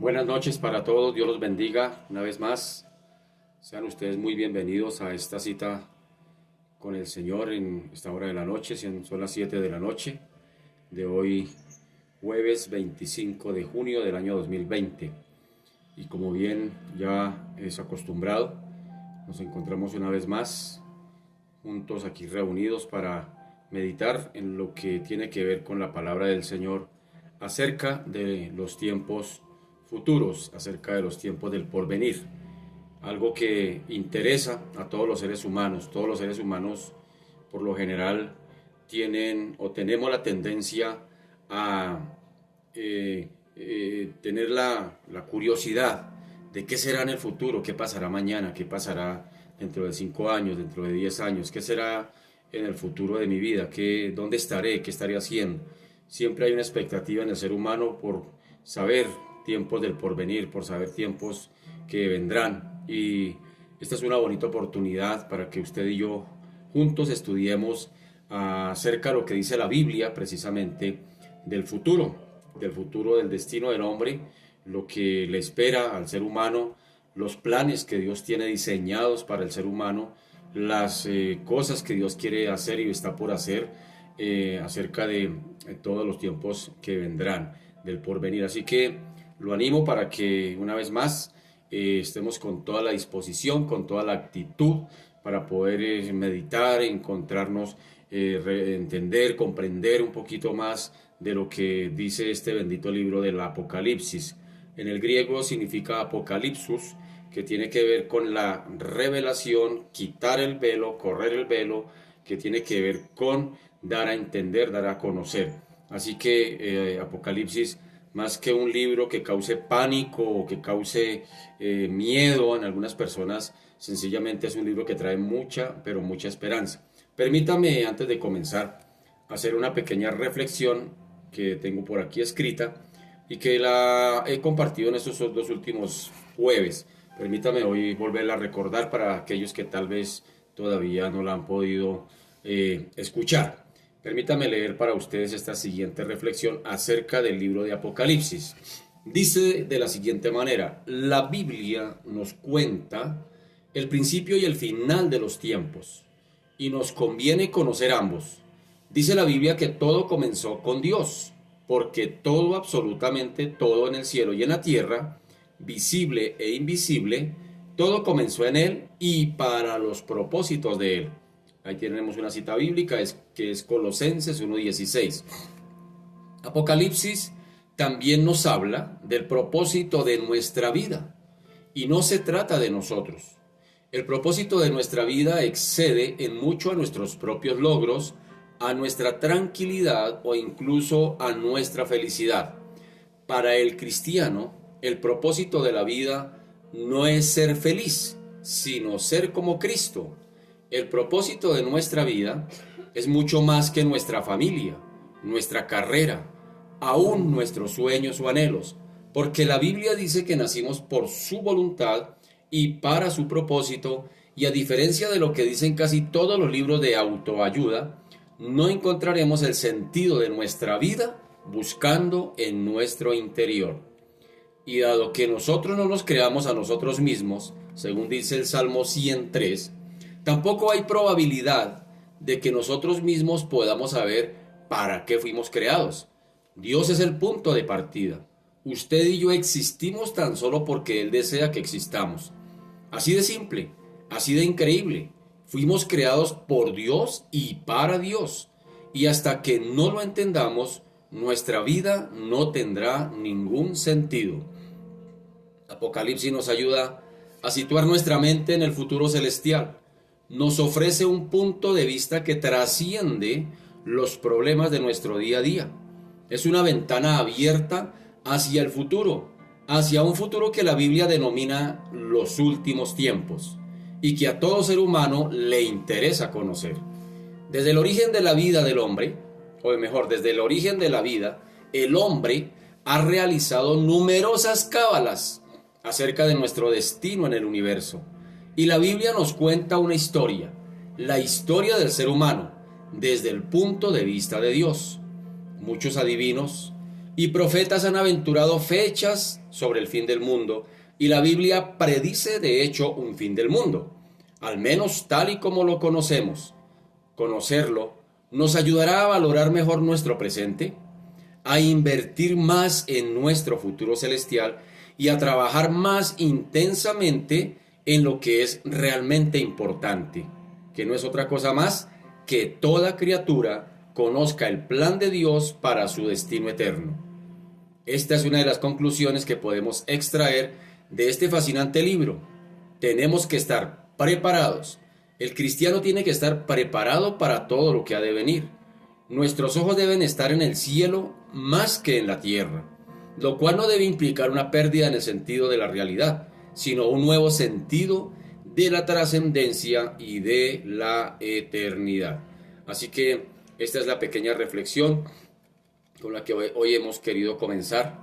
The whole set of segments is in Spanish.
Buenas noches para todos, Dios los bendiga una vez más. Sean ustedes muy bienvenidos a esta cita con el Señor en esta hora de la noche, son las 7 de la noche de hoy, jueves 25 de junio del año 2020. Y como bien ya es acostumbrado, nos encontramos una vez más juntos aquí reunidos para meditar en lo que tiene que ver con la palabra del Señor acerca de los tiempos futuros, acerca de los tiempos del porvenir. Algo que interesa a todos los seres humanos. Todos los seres humanos, por lo general, tienen o tenemos la tendencia a tener la curiosidad de qué será en el futuro, qué pasará mañana, qué pasará dentro de 5 años, dentro de 10 años, qué será en el futuro de mi vida, dónde estaré, qué estaré haciendo. Siempre hay una expectativa en el ser humano por saber tiempos del porvenir, por saber tiempos que vendrán. Y esta es una bonita oportunidad para que usted y yo juntos estudiemos acerca de lo que dice la Biblia, precisamente del futuro del destino del hombre, lo que le espera al ser humano, los planes que Dios tiene diseñados para el ser humano, las cosas que Dios quiere hacer y está por hacer, acerca de todos los tiempos que vendrán del porvenir. Así que lo animo para que una vez más estemos con toda la disposición, con toda la actitud para poder meditar, encontrarnos, entender, comprender un poquito más de lo que dice este bendito libro del Apocalipsis. En el griego significa apocalipsus, que tiene que ver con la revelación, quitar el velo, correr el velo, que tiene que ver con dar a entender, dar a conocer. Así que Apocalipsis, más que un libro que cause pánico o que cause miedo en algunas personas, sencillamente es un libro que trae mucha, pero mucha esperanza. Permítame, antes de comenzar, hacer una pequeña reflexión que tengo por aquí escrita y que la he compartido en estos 2 últimos jueves. Permítame hoy volverla a recordar para aquellos que tal vez todavía no la han podido escuchar. Permítame leer para ustedes esta siguiente reflexión acerca del libro de Apocalipsis. Dice de la siguiente manera: la Biblia nos cuenta el principio y el final de los tiempos, y nos conviene conocer ambos. Dice la Biblia que todo comenzó con Dios, porque todo, absolutamente todo en el cielo y en la tierra, visible e invisible, todo comenzó en Él y para los propósitos de Él. Ahí tenemos una cita bíblica que es Colosenses 1:16. Apocalipsis también nos habla del propósito de nuestra vida y no se trata de nosotros. El propósito de nuestra vida excede en mucho a nuestros propios logros, a nuestra tranquilidad o incluso a nuestra felicidad. Para el cristiano, el propósito de la vida no es ser feliz, sino ser como Cristo. El propósito de nuestra vida es mucho más que nuestra familia, nuestra carrera, aún nuestros sueños o anhelos, porque la Biblia dice que nacimos por su voluntad y para su propósito, y a diferencia de lo que dicen casi todos los libros de autoayuda, no encontraremos el sentido de nuestra vida buscando en nuestro interior. Y dado que nosotros no nos creamos a nosotros mismos, según dice el Salmo 103, tampoco hay probabilidad de que nosotros mismos podamos saber para qué fuimos creados. Dios es el punto de partida. Usted y yo existimos tan solo porque Él desea que existamos. Así de simple, así de increíble. Fuimos creados por Dios y para Dios. Y hasta que no lo entendamos, nuestra vida no tendrá ningún sentido. Apocalipsis nos ayuda a situar nuestra mente en el futuro celestial. Nos ofrece un punto de vista que trasciende los problemas de nuestro día a día. Es una ventana abierta hacia el futuro, hacia un futuro que la Biblia denomina los últimos tiempos y que a todo ser humano le interesa conocer. Desde el origen de la vida del hombre, o mejor, desde el origen de la vida, el hombre ha realizado numerosas cábalas acerca de nuestro destino en el universo. Y la Biblia nos cuenta una historia, la historia del ser humano, desde el punto de vista de Dios. Muchos adivinos y profetas han aventurado fechas sobre el fin del mundo, y la Biblia predice de hecho un fin del mundo, al menos tal y como lo conocemos. Conocerlo nos ayudará a valorar mejor nuestro presente, a invertir más en nuestro futuro celestial y a trabajar más intensamente en lo que es realmente importante, que no es otra cosa más que toda criatura conozca el plan de Dios para su destino eterno. Esta es una de las conclusiones que podemos extraer de este fascinante libro. Tenemos que estar preparados. El cristiano tiene que estar preparado para todo lo que ha de venir. Nuestros ojos deben estar en el cielo más que en la tierra, lo cual no debe implicar una pérdida en el sentido de la realidad, sino un nuevo sentido de la trascendencia y de la eternidad. Así que esta es la pequeña reflexión con la que hoy hemos querido comenzar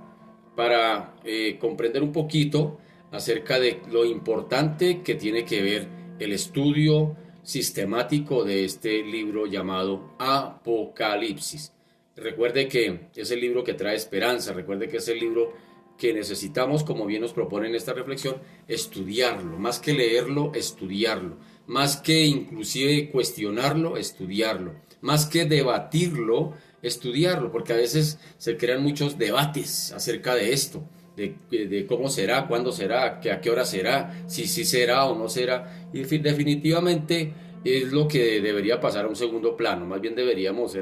para comprender un poquito acerca de lo importante que tiene que ver el estudio sistemático de este libro llamado Apocalipsis. Recuerde que es el libro que trae esperanza, recuerde que es el libro que necesitamos, como bien nos propone en esta reflexión, estudiarlo, más que leerlo, estudiarlo, más que inclusive cuestionarlo, estudiarlo, más que debatirlo, estudiarlo, porque a veces se crean muchos debates acerca de esto, de cómo será, cuándo será, a qué hora será, si sí será o no será, y definitivamente es lo que debería pasar a un segundo plano. Más bien deberíamos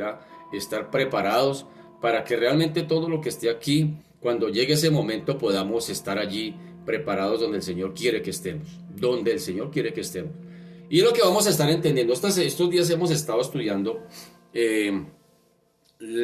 estar preparados para que realmente todo lo que esté aquí, cuando llegue ese momento, podamos estar allí preparados donde el Señor quiere que estemos, donde el Señor quiere que estemos. Y es lo que vamos a estar entendiendo. Estos días hemos estado estudiando el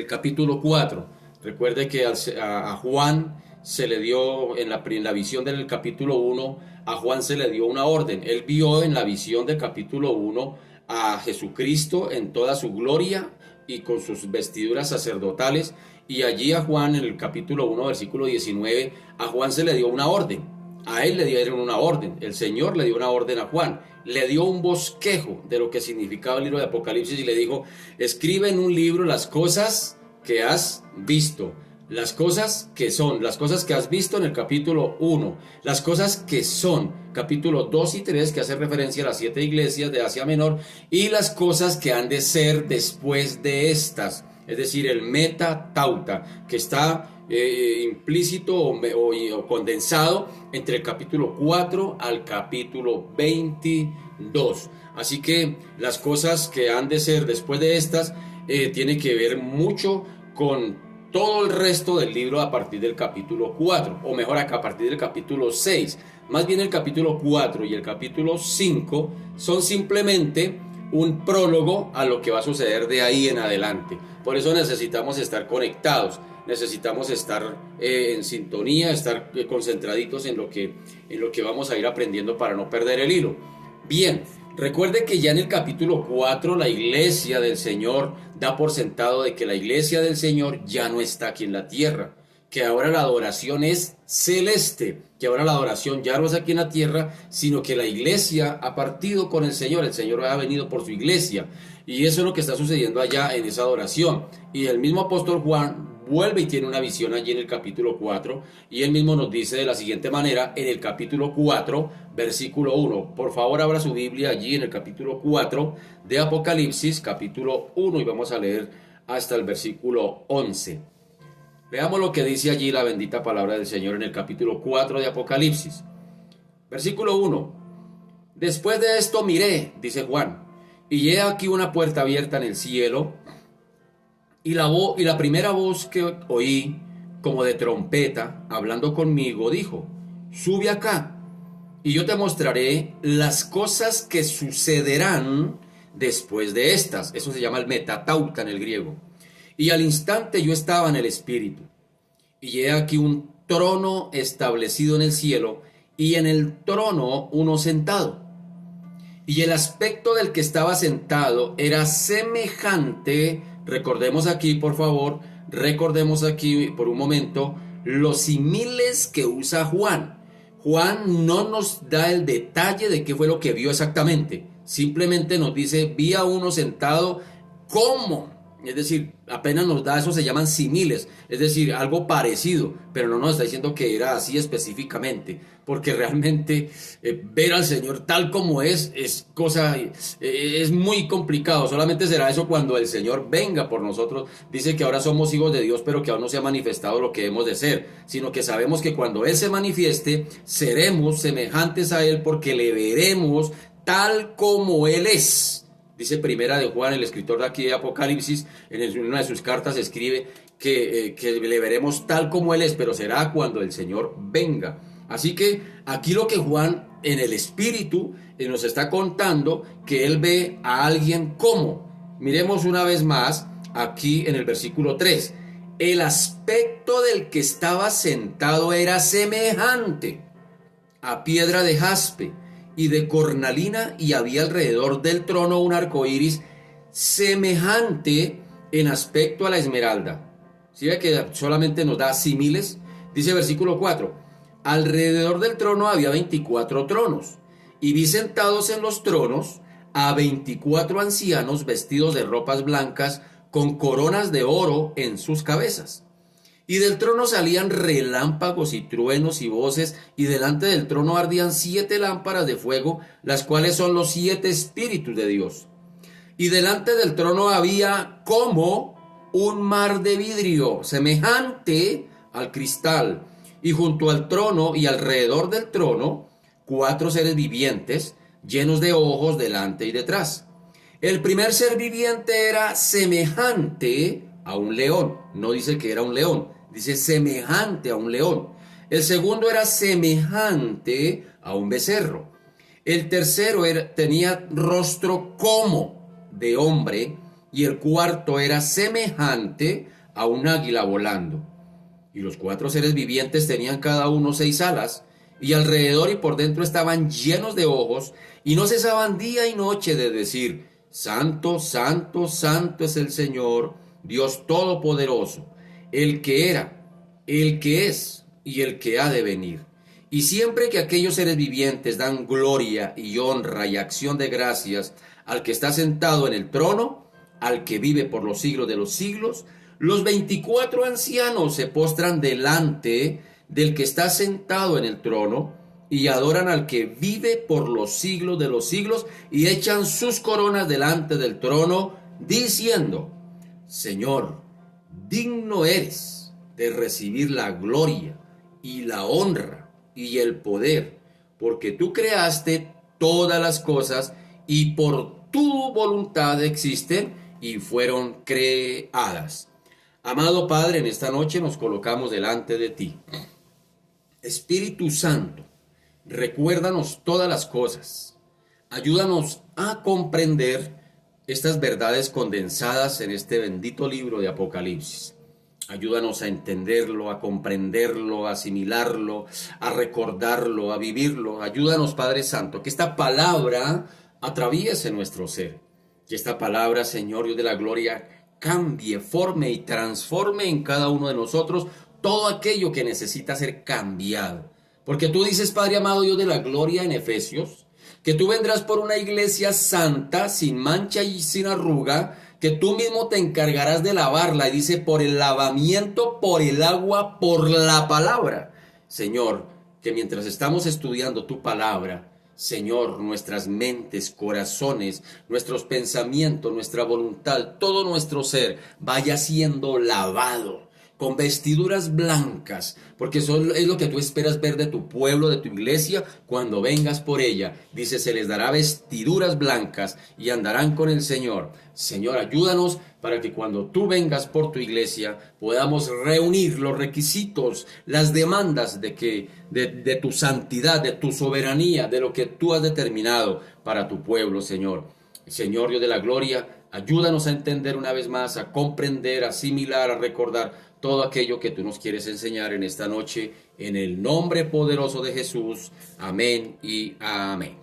capítulo 4. Recuerde que a Juan se le dio, en la visión del capítulo 1, a Juan se le dio una orden. Él vio en la visión del capítulo 1 a Jesucristo en toda su gloria y con sus vestiduras sacerdotales, y allí a Juan, en el capítulo 1, versículo 19, a Juan se le dio una orden. A él le dieron una orden, el Señor le dio una orden a Juan, le dio un bosquejo de lo que significaba el libro de Apocalipsis y le dijo: escribe en un libro las cosas que has visto, las cosas que son, las cosas que has visto en el capítulo 1, las cosas que son, capítulo 2 y 3, que hace referencia a las 7 iglesias de Asia Menor, y las cosas que han de ser después de estas, es decir, el metatauta, que está implícito o condensado entre el capítulo 4 al capítulo 22. Así que las cosas que han de ser después de estas tiene que ver mucho con todo el resto del libro a partir del capítulo 4, o mejor, a partir del capítulo 6. Más bien el capítulo 4 y el capítulo 5 son simplemente un prólogo a lo que va a suceder de ahí en adelante. Por eso necesitamos estar conectados, necesitamos estar en sintonía, estar concentraditos en lo que vamos a ir aprendiendo para no perder el hilo. Bien, recuerde que ya en el capítulo 4 la iglesia del Señor da por sentado de que la iglesia del Señor ya no está aquí en la tierra, que ahora la adoración es celeste, que ahora la adoración ya no es aquí en la tierra, sino que la iglesia ha partido con el Señor ha venido por su iglesia, y eso es lo que está sucediendo allá en esa adoración. Y el mismo apóstol Juan vuelve y tiene una visión allí en el capítulo 4, y él mismo nos dice de la siguiente manera en el capítulo 4, versículo 1. Por favor, abra su Biblia allí en el capítulo 4 de Apocalipsis, capítulo 1, y vamos a leer hasta el versículo 11. Veamos lo que dice allí la bendita palabra del Señor en el capítulo 4 de Apocalipsis. Versículo 1. Después de esto miré, dice Juan, y he aquí una puerta abierta en el cielo, y la primera voz que oí, como de trompeta, hablando conmigo, dijo: sube acá, y yo te mostraré las cosas que sucederán después de estas. Eso se llama el metatauta en el griego. Y al instante yo estaba en el Espíritu, y he aquí un trono establecido en el cielo, y en el trono uno sentado. Y el aspecto del que estaba sentado era semejante, recordemos aquí por favor, recordemos aquí por un momento los símiles que usa Juan. Juan no nos da el detalle de qué fue lo que vio exactamente, simplemente nos dice: vi a uno sentado como Es decir, apenas nos da, eso se llaman similes, es decir, algo parecido, pero no nos está diciendo que era así específicamente, porque realmente ver al Señor tal como es cosa, es muy complicado. Solamente será eso cuando el Señor venga por nosotros. Dice que ahora somos hijos de Dios, pero que aún no se ha manifestado lo que hemos de ser, sino que sabemos que cuando Él se manifieste, seremos semejantes a Él porque le veremos tal como Él es. Dice Primera de Juan, el escritor de aquí de Apocalipsis, en una de sus cartas escribe que le veremos tal como Él es, pero será cuando el Señor venga. Así que aquí lo que Juan en el Espíritu nos está contando, que Él ve a alguien como. Miremos una vez más aquí en el versículo 3. El aspecto del que estaba sentado era semejante a piedra de jaspe y de cornalina, y había alrededor del trono un arco iris semejante en aspecto a la esmeralda. ¿Sí ve que solamente nos da símiles? Dice versículo 4: alrededor del trono había 24 tronos, y vi sentados en los tronos a 24 ancianos vestidos de ropas blancas, con coronas de oro en sus cabezas. Y del trono salían relámpagos y truenos y voces, y delante del trono ardían 7 lámparas de fuego, las cuales son los 7 espíritus de Dios. Y delante del trono había como un mar de vidrio, semejante al cristal. Y junto al trono y alrededor del trono, 4 seres vivientes, llenos de ojos delante y detrás. El primer ser viviente era semejante a un león. No dice que era un león, dice semejante a un león. El segundo era semejante a un becerro. El tercero tenía rostro como de hombre. Y el cuarto era semejante a un águila volando. Y los 4 seres vivientes tenían cada uno 6 alas, y alrededor y por dentro estaban llenos de ojos, y no cesaban día y noche de decir: Santo, santo, santo es el Señor, Dios Todopoderoso, el que era, el que es y el que ha de venir. Y siempre que aquellos seres vivientes dan gloria y honra y acción de gracias al que está sentado en el trono, al que vive por los siglos de los siglos, los 24 ancianos se postran delante del que está sentado en el trono y adoran al que vive por los siglos de los siglos, y echan sus coronas delante del trono, diciendo: Señor, digno eres de recibir la gloria y la honra y el poder, porque tú creaste todas las cosas, y por tu voluntad existen y fueron creadas. Amado Padre, en esta noche nos colocamos delante de ti. Espíritu Santo, recuérdanos todas las cosas. Ayúdanos a comprender estas verdades condensadas en este bendito libro de Apocalipsis. Ayúdanos a entenderlo, a comprenderlo, a asimilarlo, a recordarlo, a vivirlo. Ayúdanos, Padre Santo, que esta palabra atraviese nuestro ser. Que esta palabra, Señor Dios de la gloria, cambie, forme y transforme en cada uno de nosotros todo aquello que necesita ser cambiado. Porque tú dices, Padre amado Dios de la gloria, en Efesios, que tú vendrás por una iglesia santa, sin mancha y sin arruga, que tú mismo te encargarás de lavarla. Y dice, por el lavamiento, por el agua, por la palabra. Señor, que mientras estamos estudiando tu palabra, Señor, nuestras mentes, corazones, nuestros pensamientos, nuestra voluntad, todo nuestro ser vaya siendo lavado con vestiduras blancas, porque eso es lo que tú esperas ver de tu pueblo, de tu iglesia, cuando vengas por ella. Dice, se les dará vestiduras blancas y andarán con el Señor. Señor, ayúdanos para que cuando tú vengas por tu iglesia podamos reunir los requisitos, las demandas de tu santidad, de tu soberanía, de lo que tú has determinado para tu pueblo, Señor. Señor Dios de la gloria, ayúdanos a entender una vez más, a comprender, a asimilar, a recordar todo aquello que tú nos quieres enseñar en esta noche, en el nombre poderoso de Jesús. Amén y amén.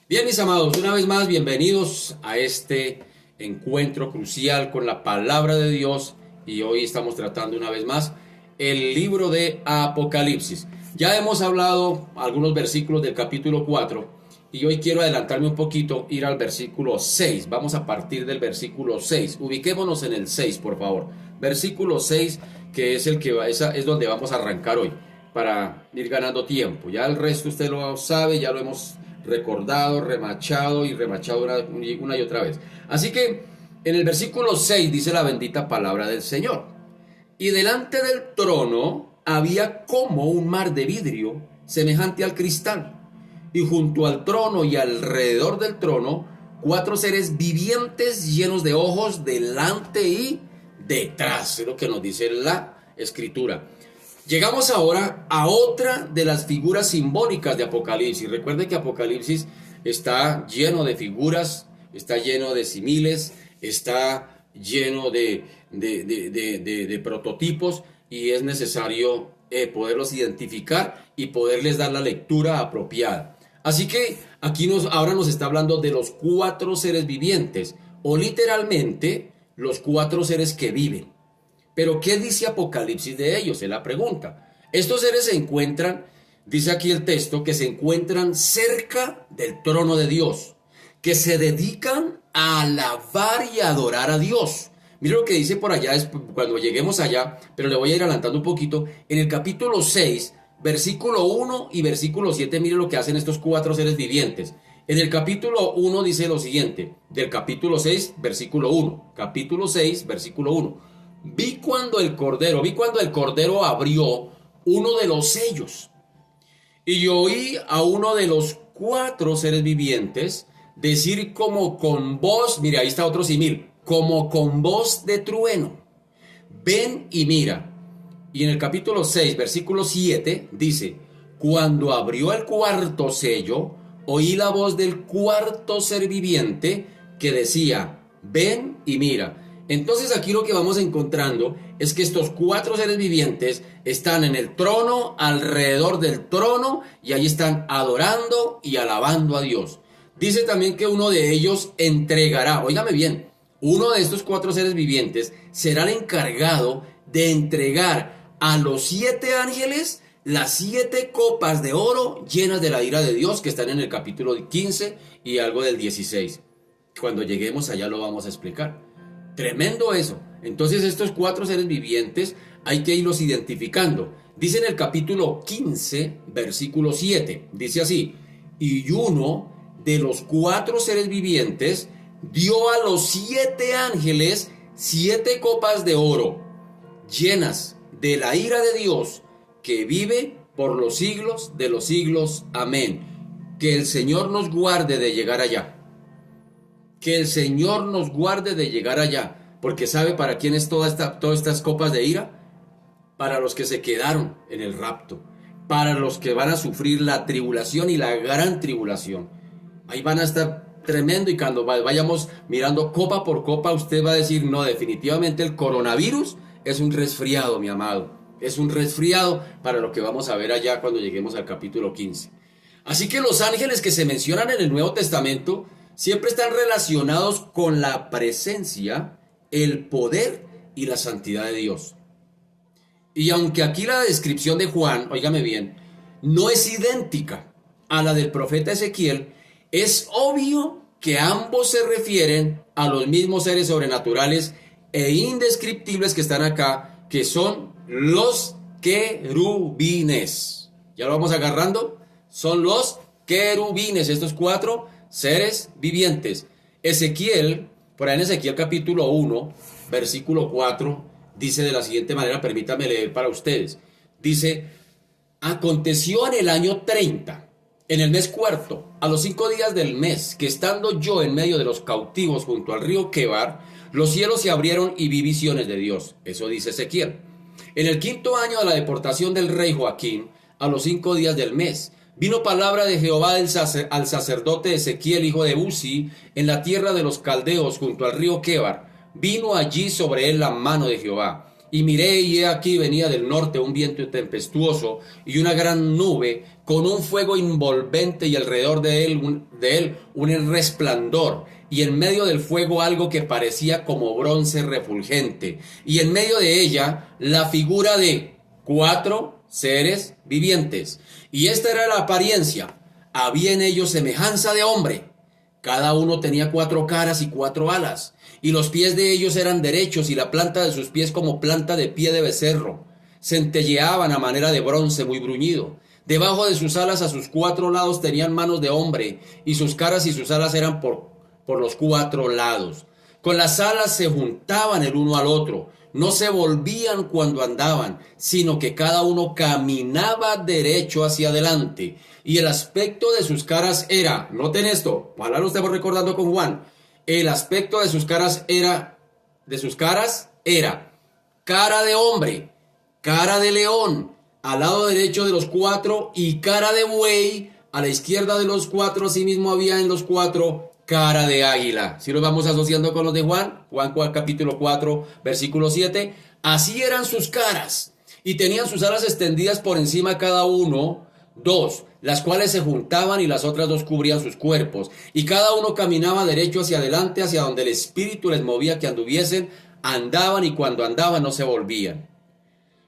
Bien, mis amados, una vez más, bienvenidos a este encuentro crucial con la palabra de Dios, y hoy estamos tratando una vez más el libro de Apocalipsis. Ya hemos hablado algunos versículos del capítulo 4, y hoy quiero adelantarme un poquito, ir al versículo 6. Vamos a partir del versículo 6. Ubiquémonos en el 6, por favor. Versículo 6, que es el que va, es donde vamos a arrancar hoy, para ir ganando tiempo. Ya el resto usted lo sabe, ya lo hemos recordado, remachado y remachado una y otra vez. Así que en el versículo 6 dice la bendita palabra del Señor. Y delante del trono había como un mar de vidrio semejante al cristal. Y junto al trono y alrededor del trono, 4 seres vivientes llenos de ojos delante y detrás. Es lo que nos dice la Escritura. Llegamos ahora a otra de las figuras simbólicas de Apocalipsis. Recuerde que Apocalipsis está lleno de figuras, está lleno de símiles, está lleno de prototipos, y es necesario poderlos identificar y poderles dar la lectura apropiada. Así que aquí ahora nos está hablando de los 4 seres vivientes, o literalmente los 4 seres que viven. Pero ¿qué dice Apocalipsis de ellos? Es la pregunta. Estos seres se encuentran, dice aquí el texto, que se encuentran cerca del trono de Dios, que se dedican a alabar y adorar a Dios. Mire lo que dice por allá, cuando lleguemos allá, pero le voy a ir adelantando un poquito. En el capítulo 6, versículo 1 y versículo 7, mire lo que hacen estos 4 seres vivientes. En el capítulo 1 dice lo siguiente, del capítulo 6, versículo 1. Capítulo 6, versículo 1. Vi cuando el Cordero abrió uno de los sellos, y oí a uno de los 4 seres vivientes decir como con voz, mire, ahí está otro símil, como con voz de trueno, ven y mira. Y en el capítulo 6, versículo 7, dice, cuando abrió el 4º sello, oí la voz del 4º ser viviente que decía, ven y mira. Entonces aquí lo que vamos encontrando es que estos 4 seres vivientes están en el trono, alrededor del trono, y ahí están adorando y alabando a Dios. Dice también que uno de ellos entregará, óigame bien, uno de estos 4 seres vivientes será el encargado de entregar a los 7 ángeles las 7 copas de oro llenas de la ira de Dios, que están en el capítulo 15 y algo del 16. Cuando lleguemos allá lo vamos a explicar. Tremendo eso. Entonces estos 4 seres vivientes hay que irlos identificando. Dice en el capítulo 15, versículo 7, dice así, y uno de los 4 seres vivientes dio a los 7 ángeles 7 copas de oro, llenas de la ira de Dios, que vive por los siglos de los siglos. Amén. Que el Señor nos guarde de llegar allá. Que el Señor nos guarde de llegar allá. Porque ¿sabe para quién es todas estas copas de ira? Para los que se quedaron en el rapto. Para los que van a sufrir la tribulación y la gran tribulación. Ahí van a estar tremendo, y cuando vayamos mirando copa por copa, usted va a decir, no, definitivamente el coronavirus es un resfriado, mi amado. Es un resfriado para lo que vamos a ver allá cuando lleguemos al capítulo 15. Así que los ángeles que se mencionan en el Nuevo Testamento siempre están relacionados con la presencia, el poder y la santidad de Dios. Y aunque aquí la descripción de Juan, óigame bien, no es idéntica a la del profeta Ezequiel, es obvio que ambos se refieren a los mismos seres sobrenaturales e indescriptibles que están acá, que son los querubines. ¿Ya lo vamos agarrando? Son los querubines, estos 4 seres vivientes. Ezequiel, por ahí en Ezequiel capítulo 1, versículo 4, dice de la siguiente manera, permítame leer para ustedes. Dice, aconteció en el año 30, en el mes 4, a los 5 días del mes, que estando yo en medio de los cautivos junto al río Quebar, los cielos se abrieron y vi visiones de Dios. Eso dice Ezequiel. En el 5º año de la deportación del rey Joaquín, a los 5 días del mes, vino palabra de Jehová al sacerdote Ezequiel, hijo de Buzi, en la tierra de los caldeos junto al río Quebar. Vino allí sobre él la mano de Jehová. Y miré, y he aquí venía del norte un viento tempestuoso y una gran nube con un fuego envolvente, y alrededor de él un resplandor, y en medio del fuego algo que parecía como bronce refulgente, y en medio de ella la figura de 4 seres vivientes. Y esta era la apariencia. había en ellos semejanza de hombre. Cada uno tenía 4 caras y 4 alas, y los pies de ellos eran derechos, y la planta de sus pies como planta de pie de becerro. Centelleaban a manera de bronce muy bruñido. Debajo de sus alas a sus 4 lados tenían manos de hombre, y sus caras y sus alas eran por los 4 lados. Con las alas se juntaban el uno al otro, no se volvían cuando andaban, sino que cada uno caminaba derecho hacia adelante. Y el aspecto de sus caras era, noten esto, ojalá lo estemos recordando con Juan, el aspecto de sus caras era cara de hombre, cara de león, al lado derecho de los 4, y cara de buey, a la izquierda de los 4, asimismo había en los 4 cara de águila. Si lo vamos asociando con los de Juan capítulo 4, versículo 7, así eran sus caras, y tenían sus alas extendidas por encima cada uno, 2, las cuales se juntaban y las otras 2 cubrían sus cuerpos, y cada uno caminaba derecho hacia adelante, hacia donde el Espíritu les movía que anduviesen, andaban, y cuando andaban no se volvían.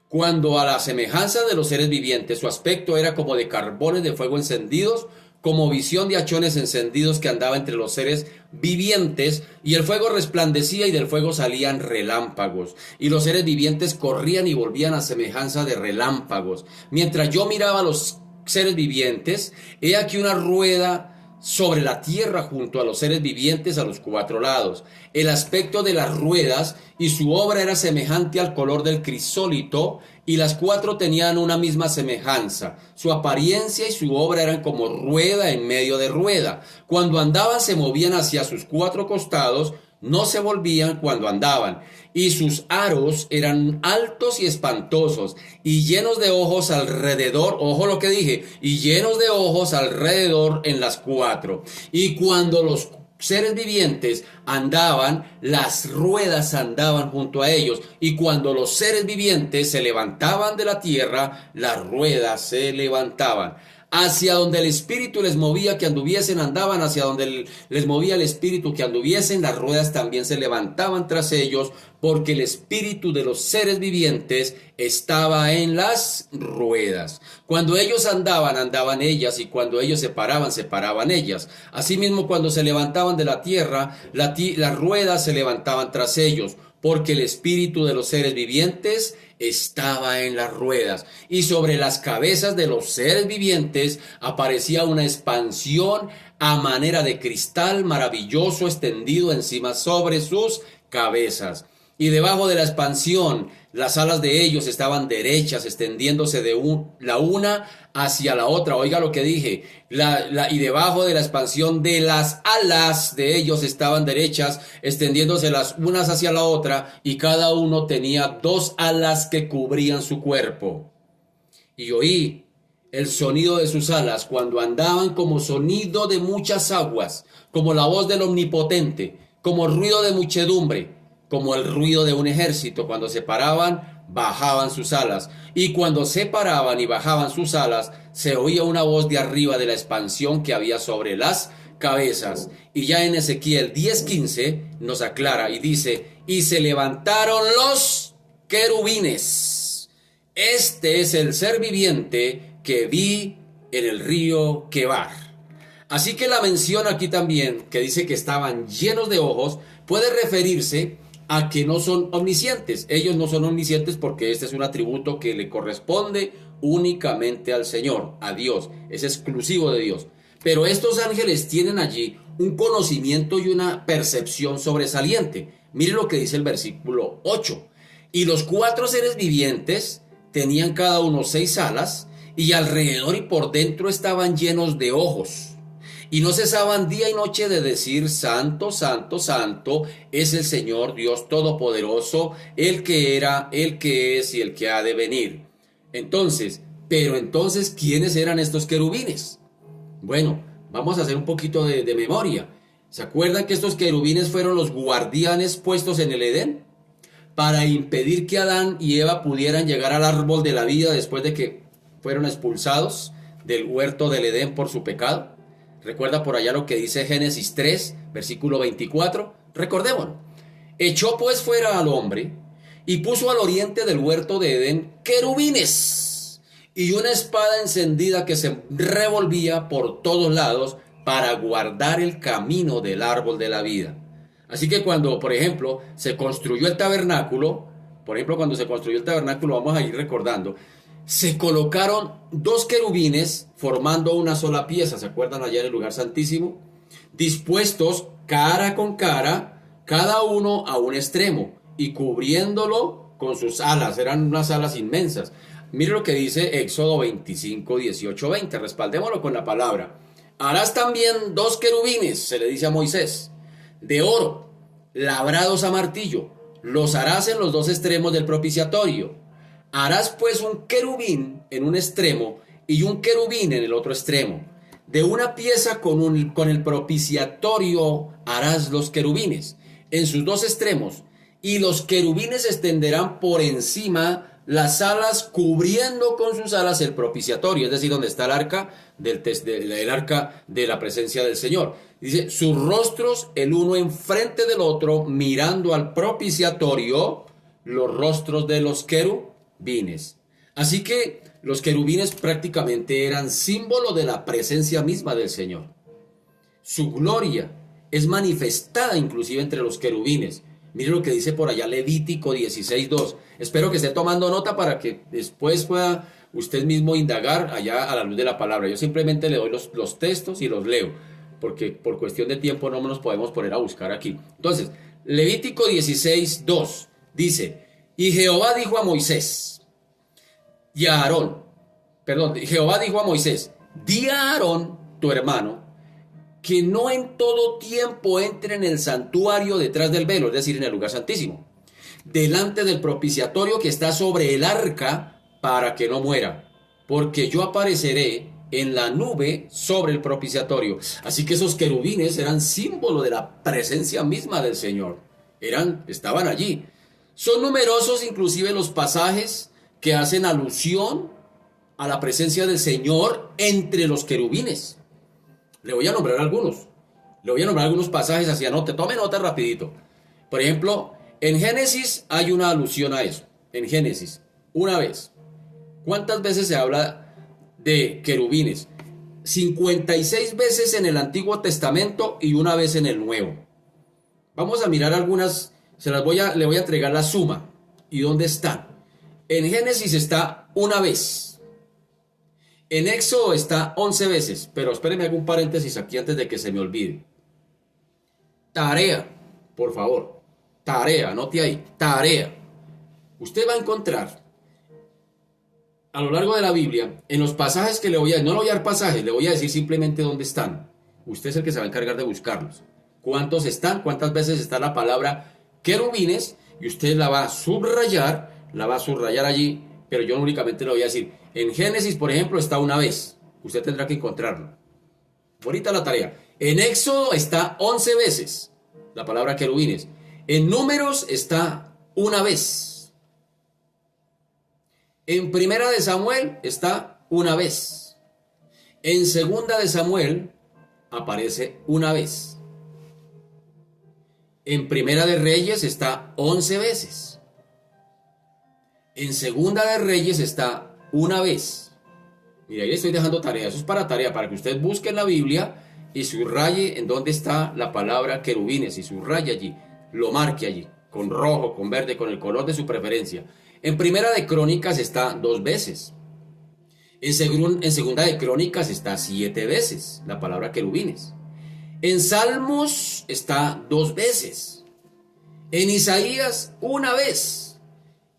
Cuando a la semejanza de los seres vivientes, su aspecto era como de carbones de fuego encendidos, como visión de hachones encendidos que andaba entre los seres vivientes, y el fuego resplandecía y del fuego salían relámpagos, y los seres vivientes corrían y volvían a semejanza de relámpagos. Mientras yo miraba a los seres vivientes, he aquí una rueda sobre la tierra junto a los seres vivientes a los 4 lados. El aspecto de las ruedas y su obra era semejante al color del crisólito, y las 4 tenían una misma semejanza. Su apariencia y su obra eran como rueda en medio de rueda. Cuando andaban se movían hacia sus 4 costados, no se volvían cuando andaban, y sus aros eran altos y espantosos, y llenos de ojos alrededor, ojo lo que dije, y llenos de ojos alrededor en las 4. Y cuando los seres vivientes andaban, las ruedas andaban junto a ellos, y cuando los seres vivientes se levantaban de la tierra, las ruedas se levantaban. Hacia donde el Espíritu les movía que anduviesen, andaban, hacia donde les movía el Espíritu que anduviesen, las ruedas también se levantaban tras ellos, porque el Espíritu de los seres vivientes estaba en las ruedas. Cuando ellos andaban, andaban ellas, y cuando ellos se paraban, se paraban ellas. Asimismo, cuando se levantaban de la tierra, las ruedas se levantaban tras ellos, porque el Espíritu de los seres vivientes estaba en las ruedas, y sobre las cabezas de los seres vivientes aparecía una expansión a manera de cristal maravilloso extendido encima sobre sus cabezas. Y debajo de la expansión, las alas de ellos estaban derechas, extendiéndose de la una hacia la otra. Oiga lo que dije, y debajo de la expansión de las alas de ellos estaban derechas, extendiéndose las unas hacia la otra, y cada uno tenía 2 alas que cubrían su cuerpo. Y oí el sonido de sus alas cuando andaban, como sonido de muchas aguas, como la voz del Omnipotente, como ruido de muchedumbre, como el ruido de un ejército. Cuando se paraban, bajaban sus alas, y cuando se paraban y bajaban sus alas, se oía una voz de arriba de la expansión que había sobre las cabezas. Y ya en Ezequiel 10:15 nos aclara y dice: y se levantaron los querubines. Este es el ser viviente que vi en el río Quebar. Así que la mención aquí también, que dice que estaban llenos de ojos, puede referirse a que no son omniscientes. Ellos no son omniscientes porque este es un atributo que le corresponde únicamente al Señor, a Dios, es exclusivo de Dios. Pero estos ángeles tienen allí un conocimiento y una percepción sobresaliente. Mire lo que dice el versículo 8. Y los 4 seres vivientes tenían cada uno 6 alas, y alrededor y por dentro estaban llenos de ojos. Y no cesaban día y noche de decir: Santo, Santo, Santo es el Señor Dios Todopoderoso, el que era, el que es y el que ha de venir. Entonces, ¿quiénes eran estos querubines? Bueno, vamos a hacer un poquito de memoria. ¿Se acuerdan que estos querubines fueron los guardianes puestos en el Edén para impedir que Adán y Eva pudieran llegar al árbol de la vida después de que fueron expulsados del huerto del Edén por su pecado? Recuerda por allá lo que dice Génesis 3, versículo 24. Recordemos: echó pues fuera al hombre y puso al oriente del huerto de Edén querubines, y una espada encendida que se revolvía por todos lados para guardar el camino del árbol de la vida. Así que cuando, por ejemplo, se construyó el tabernáculo, vamos a ir recordando, se colocaron dos querubines formando una sola pieza, ¿se acuerdan allá en el lugar santísimo? Dispuestos cara con cara, cada uno a un extremo, y cubriéndolo con sus alas, eran unas alas inmensas. Mire lo que dice Éxodo 25, 18, 20, respaldémoslo con la palabra. Harás también dos querubines, se le dice a Moisés, de oro, labrados a martillo, los harás en los dos extremos del propiciatorio. Harás pues un querubín en un extremo y un querubín en el otro extremo. De una pieza con el propiciatorio harás los querubines en sus dos extremos, y los querubines extenderán por encima las alas, cubriendo con sus alas el propiciatorio, es decir, donde está el arca el arca de la presencia del Señor. Dice, sus rostros el uno enfrente del otro, mirando al propiciatorio, los rostros de los querubines. Así que los querubines prácticamente eran símbolo de la presencia misma del Señor. Su gloria es manifestada inclusive entre los querubines. Mire lo que dice por allá Levítico 16:2. Espero que esté tomando nota para que después pueda usted mismo indagar allá a la luz de la palabra. Yo simplemente le doy los textos y los leo, porque por cuestión de tiempo no nos podemos poner a buscar aquí. Entonces, Levítico 16:2 dice, y Jehová dijo a Moisés y a Aarón, Jehová dijo a Moisés, di a Aarón, tu hermano, que no en todo tiempo entre en el santuario detrás del velo, es decir, en el lugar santísimo, delante del propiciatorio que está sobre el arca, para que no muera, porque yo apareceré en la nube sobre el propiciatorio. Así que esos querubines eran símbolo de la presencia misma del Señor. Estaban allí. Son numerosos inclusive los pasajes que hacen alusión a la presencia del Señor entre los querubines. Le voy a nombrar algunos. Le voy a nombrar algunos pasajes, así anote, tome nota rapidito. Por ejemplo, en Génesis hay una alusión a eso. En Génesis, una vez. ¿Cuántas veces se habla de querubines? 56 veces en el Antiguo Testamento y una vez en el Nuevo. Vamos a mirar algunas, le voy a entregar la suma. ¿Y dónde están? En Génesis está una vez. En Éxodo está 11 veces, pero espérenme, hago un paréntesis aquí antes de que se me olvide. Tarea, por favor. Tarea, anote ahí. Tarea. Usted va a encontrar a lo largo de la Biblia, en los pasajes que no le voy a dar pasajes, le voy a decir simplemente dónde están. Usted es el que se va a encargar de buscarlos. ¿Cuántos están? ¿Cuántas veces está la palabra querubines? Y usted la va a subrayar allí, pero yo únicamente le voy a decir. En Génesis, por ejemplo, está una vez. Usted tendrá que encontrarlo. Bonita la tarea. En Éxodo está 11 veces la palabra querubines. En Números está una vez. En Primera de Samuel está una vez. En Segunda de Samuel aparece una vez. En Primera de Reyes está 11 veces. En Segunda de Reyes está una vez. Mira, ahí le estoy dejando tarea. Eso es para tarea, para que usted busque en la Biblia y subraye en dónde está la palabra querubines, y subraye allí, lo marque allí, con rojo, con verde, con el color de su preferencia. En Primera de Crónicas está 2 veces. En Segunda de Crónicas está 7 veces la palabra querubines. En Salmos está 2 veces. En Isaías una vez.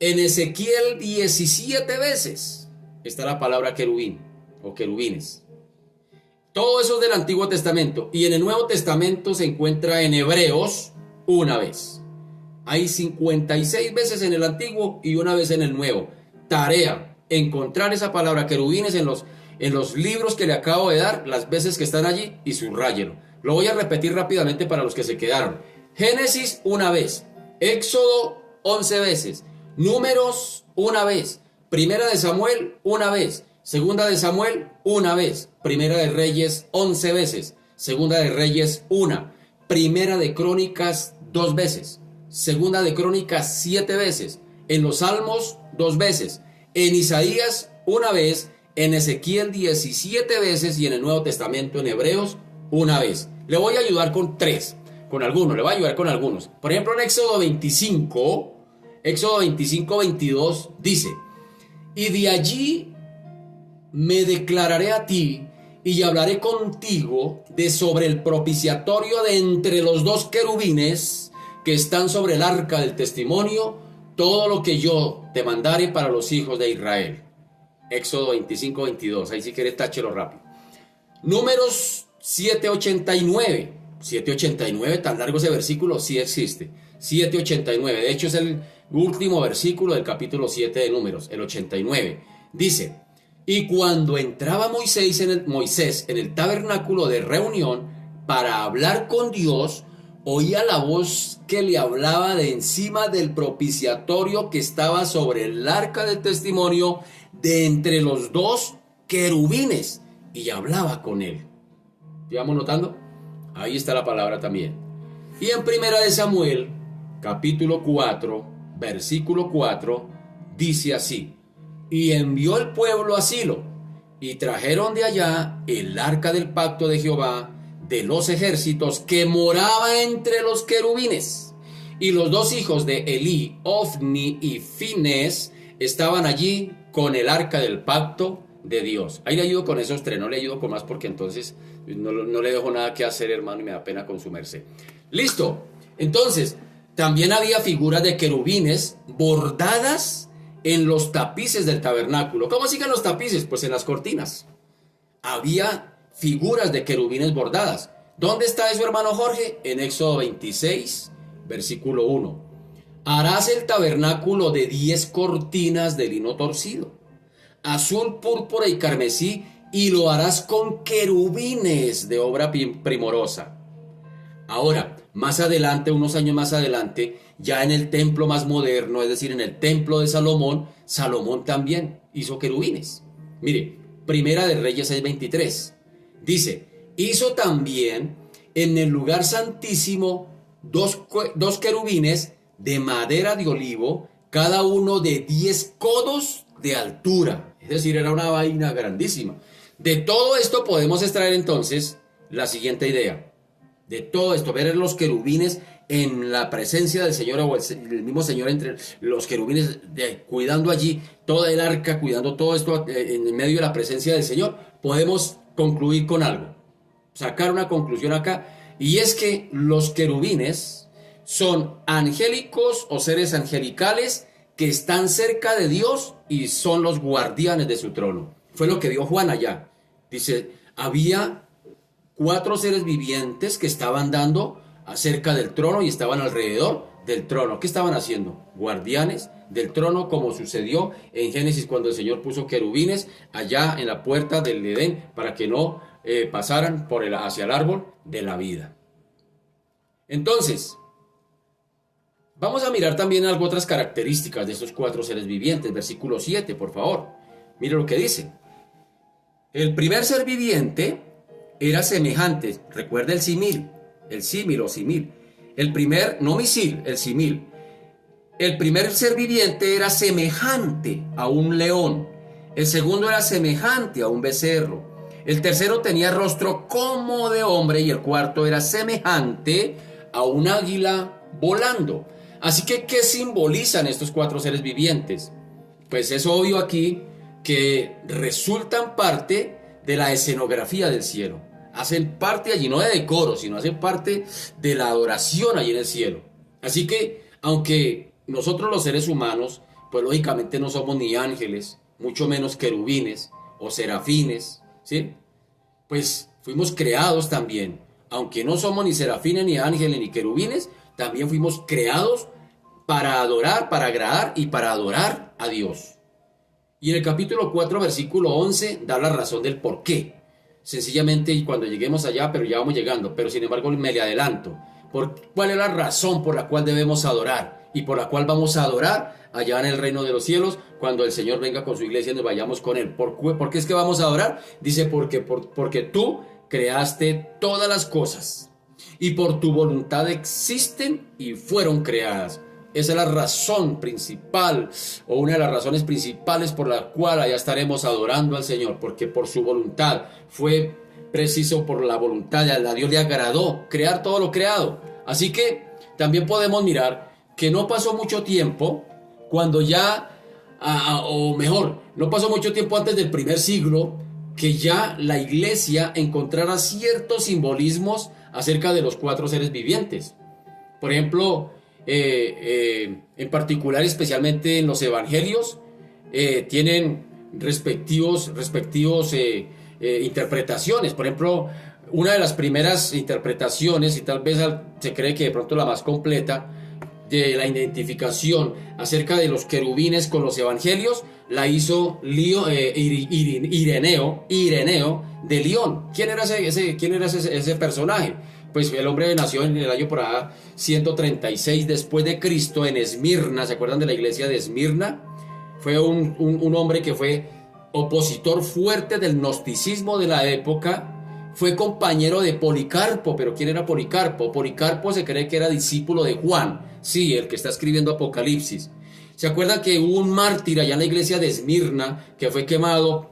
En Ezequiel 17 veces está la palabra querubín o querubines. Todo eso es del Antiguo Testamento. Y en el Nuevo Testamento se encuentra en Hebreos una vez. Hay 56 veces en el Antiguo y una vez en el Nuevo. Tarea, encontrar esa palabra querubines en los libros que le acabo de dar, las veces que están allí, y subráyelo. Lo voy a repetir rápidamente para los que se quedaron. Génesis una vez. Éxodo 11 veces. Números una vez. Primera de Samuel una vez. Segunda de Samuel una vez. Primera de Reyes 11 veces. Segunda de Reyes una. Primera de Crónicas 2 veces. Segunda de Crónicas 7 veces. En los Salmos 2 veces. En Isaías una vez, en Ezequiel 17 veces y en el Nuevo Testamento en Hebreos una vez. Le voy a ayudar con algunos, le voy a ayudar con algunos. Por ejemplo, en Éxodo 25, 22 dice: y de allí me declararé a ti y hablaré contigo de sobre el propiciatorio de entre los dos querubines que están sobre el arca del testimonio, todo lo que yo te mandare para los hijos de Israel. Éxodo 25, 22. Ahí si quieres táchelo rápido. Números 7:89. 7:89, tan largo ese versículo, sí existe. 7:89. De hecho es el último versículo del capítulo 7 de Números, el 89. Dice: y cuando entraba Moisés en el tabernáculo de reunión para hablar con Dios, oía la voz que le hablaba de encima del propiciatorio que estaba sobre el arca del testimonio, de entre los dos querubines, y hablaba con él. ¿Ya vamos notando? Ahí está la palabra también. Y en Primera de Samuel, capítulo 4, versículo 4, dice así: y envió el pueblo a Silo, y trajeron de allá el arca del pacto de Jehová de los ejércitos, que moraba entre los querubines. Y los dos hijos de Elí, Ofni y Finés, estaban allí con el arca del pacto de Dios. Ahí le ayudo con esos tres, no le ayudo con más porque entonces no le dejo nada que hacer, hermano, y me da pena con su merced. Listo. Entonces, también había figuras de querubines bordadas en los tapices del tabernáculo. ¿Cómo siguen los tapices? Pues en las cortinas. Había figuras de querubines bordadas. ¿Dónde está eso, hermano Jorge? En Éxodo 26, versículo 1. Harás el tabernáculo de 10 cortinas de lino torcido, azul, púrpura y carmesí, y lo harás con querubines de obra primorosa. Ahora, más adelante, unos años más adelante, ya en el templo más moderno, es decir, en el templo de Salomón, Salomón también hizo querubines. Mire, Primera de Reyes 6:23. Dice: hizo también en el lugar santísimo dos querubines de madera de olivo, cada uno de 10 codos de altura. Es decir, era una vaina grandísima. De todo esto podemos extraer entonces la siguiente idea. De todo esto, ver los querubines en la presencia del Señor, o el mismo Señor entre los querubines, cuidando allí toda el arca, cuidando todo esto en medio de la presencia del Señor, podemos concluir con algo, sacar una conclusión acá, y es que los querubines son angélicos o seres angelicales que están cerca de Dios y son los guardianes de su trono. Fue lo que vio Juan allá. Dice, había 4 seres vivientes que estaban dando acerca del trono y estaban alrededor del trono. ¿Qué estaban haciendo? Guardianes del trono, como sucedió en Génesis cuando el Señor puso querubines allá en la puerta del Edén para que no pasaran hacia el árbol de la vida. Entonces, vamos a mirar también otras características de estos 4 seres vivientes. Versículo 7, por favor. Mire lo que dice. El primer ser viviente era semejante. Recuerda el símil o simil. El primer, no misil, el símil. El primer ser viviente era semejante a un león. El segundo era semejante a un becerro. El tercero tenía rostro como de hombre y el cuarto era semejante a un águila volando. Así que, ¿qué simbolizan estos 4 seres vivientes? Pues es obvio aquí que resultan parte de la escenografía del cielo. Hacen parte allí, no de decoro, sino hacen parte de la adoración allí en el cielo. Así que, aunque nosotros los seres humanos, pues lógicamente no somos ni ángeles, mucho menos querubines o serafines, ¿sí? Pues fuimos creados también. Aunque no somos ni serafines, ni ángeles, ni querubines, también fuimos creados para adorar, para agradar y para adorar a Dios. Y en el capítulo 4, versículo 11, da la razón del por qué. Sencillamente, y cuando lleguemos allá, pero ya vamos llegando, pero sin embargo me le adelanto. ¿Cuál es la razón por la cual debemos adorar? Y por la cual vamos a adorar allá en el reino de los cielos, cuando el Señor venga con su iglesia y nos vayamos con Él. ¿Por qué es que vamos a adorar? Dice, porque tú creaste todas las cosas, y por tu voluntad existen y fueron creadas. Esa es la razón principal, o una de las razones principales por la cual allá estaremos adorando al Señor, porque por su voluntad fue preciso, por la voluntad, a Dios le agradó crear todo lo creado. Así que también podemos mirar que no pasó mucho tiempo cuando ya, o mejor, no pasó mucho tiempo antes del primer siglo, que ya la iglesia encontrara ciertos simbolismos acerca de los cuatro seres vivientes. Por ejemplo, en particular, especialmente en los evangelios, tienen respectivos interpretaciones. Por ejemplo, una de las primeras interpretaciones, y tal vez se cree que de pronto la más completa, de la identificación acerca de los querubines con los evangelios, la hizo Ireneo de Lyon. ¿Quién era ese personaje? Pues el hombre nació en el año por allá 136 después de Cristo en Esmirna. ¿Se acuerdan de la iglesia de Esmirna? Fue un hombre que fue opositor fuerte del gnosticismo de la época. Fue compañero de Policarpo. ¿Pero quién era Policarpo? Policarpo se cree que era discípulo de Juan. Sí, el que está escribiendo Apocalipsis. ¿Se acuerdan que hubo un mártir allá en la iglesia de Esmirna que fue quemado?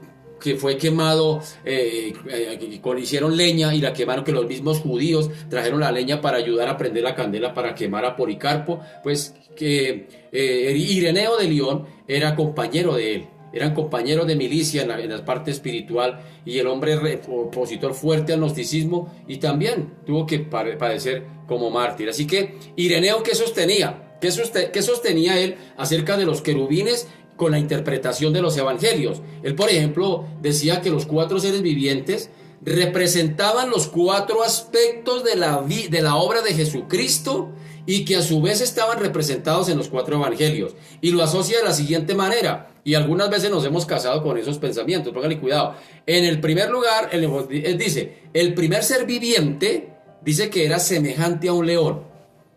Hicieron leña y la quemaron, que los mismos judíos trajeron la leña para ayudar a prender la candela para quemar a Policarpo. Pues que Ireneo de Lyon era compañero de él. Eran compañeros de milicia en la parte espiritual, y el hombre opositor fuerte al gnosticismo, y también tuvo que padecer como mártir. Así que Ireneo, ¿qué sostenía? ¿Qué sostenía él acerca de los querubines con la interpretación de los evangelios? Él, por ejemplo, decía que los cuatro seres vivientes representaban los cuatro aspectos de la obra de Jesucristo, y que a su vez estaban representados en los cuatro evangelios, y lo asocia de la siguiente manera, y algunas veces nos hemos casado con esos pensamientos. Pónganle cuidado. En el primer lugar, él dice, el primer ser viviente, dice que era semejante a un león.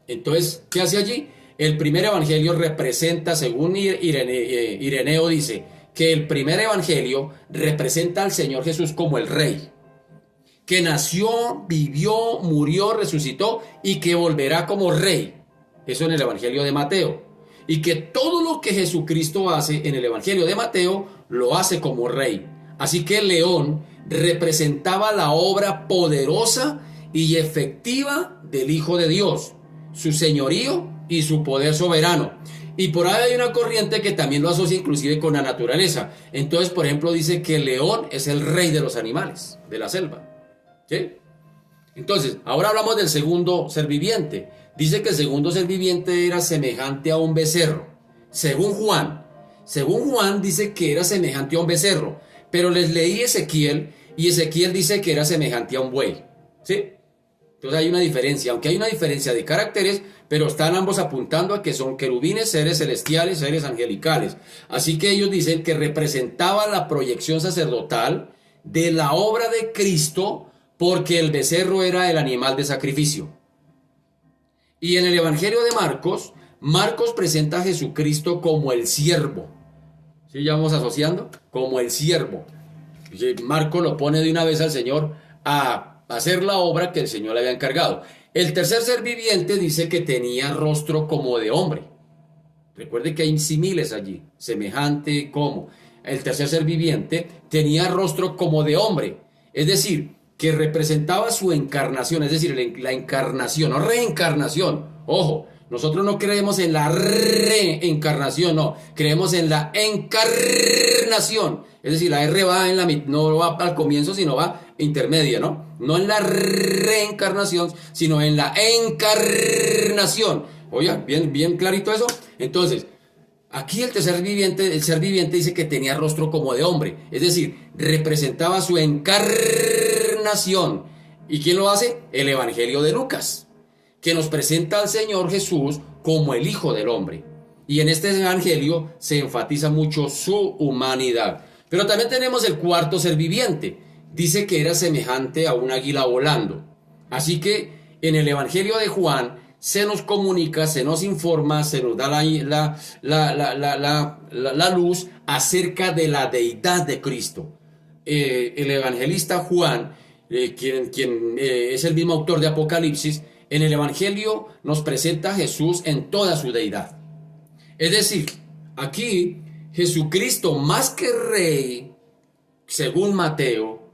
Entonces, ¿qué hace allí? El primer evangelio representa, según Ireneo dice, que el primer evangelio representa al Señor Jesús como el Rey, que nació, vivió, murió, resucitó, y que volverá como Rey. Eso en el evangelio de Mateo. Y que todo lo que Jesucristo hace en el evangelio de Mateo, lo hace como Rey. Así que el león representaba la obra poderosa y efectiva del Hijo de Dios, su señorío y su poder soberano. Y por ahí hay una corriente que también lo asocia inclusive con la naturaleza. Entonces, por ejemplo, dice que el león es el rey de los animales, de la selva. ¿Sí? Entonces, ahora hablamos del segundo ser viviente. Dice que el segundo ser viviente era semejante a un becerro. Según Juan dice que era semejante a un becerro. Pero les leí Ezequiel, y Ezequiel dice que era semejante a un buey. ¿Sí? Entonces hay una diferencia, aunque hay una diferencia de caracteres, pero están ambos apuntando a que son querubines, seres celestiales, seres angelicales. Así que ellos dicen que representaba la proyección sacerdotal de la obra de Cristo, porque el becerro era el animal de sacrificio. Y en el evangelio de Marcos, Marcos presenta a Jesucristo como el siervo. ¿Sí? Ya vamos asociando, como el siervo. Marcos lo pone de una vez al Señor a hacer la obra que el Señor le había encargado. El tercer ser viviente dice que tenía rostro como de hombre. Recuerde que hay símiles allí, semejante como. El tercer ser viviente tenía rostro como de hombre, es decir, que representaba su encarnación, es decir, la encarnación, no reencarnación. Ojo, nosotros no creemos en la reencarnación, no, creemos en la encarnación. Es decir, la R va no va al comienzo, sino va intermedia, ¿no? No en la reencarnación, sino en la encarnación. Oigan, bien clarito eso. Entonces, aquí el ser viviente dice que tenía rostro como de hombre, es decir, representaba su encarnación. ¿Y quién lo hace? El Evangelio de Lucas, que nos presenta al Señor Jesús como el Hijo del Hombre. Y en este Evangelio se enfatiza mucho su humanidad. Pero también tenemos el cuarto ser viviente. Dice que era semejante a un águila volando. Así que en el Evangelio de Juan se nos comunica, se nos informa, se nos da la luz acerca de la deidad de Cristo. El evangelista Juan, quien es el mismo autor de Apocalipsis, en el Evangelio nos presenta a Jesús en toda su deidad. Es decir, aquí Jesucristo, más que rey, según Mateo,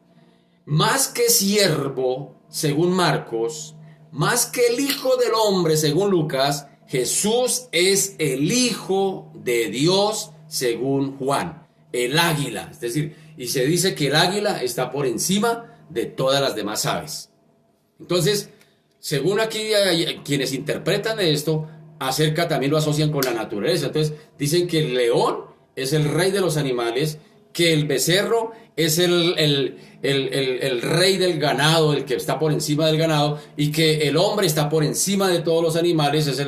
más que siervo, según Marcos, más que el Hijo del Hombre, según Lucas, Jesús es el Hijo de Dios, según Juan, el águila. Es decir, y se dice que el águila está por encima de todas las demás aves. Entonces, según aquí quienes interpretan esto, acerca también lo asocian con la naturaleza. Entonces, dicen que el león es el rey de los animales, que el becerro es el rey del ganado, el que está por encima del ganado, y que el hombre está por encima de todos los animales, es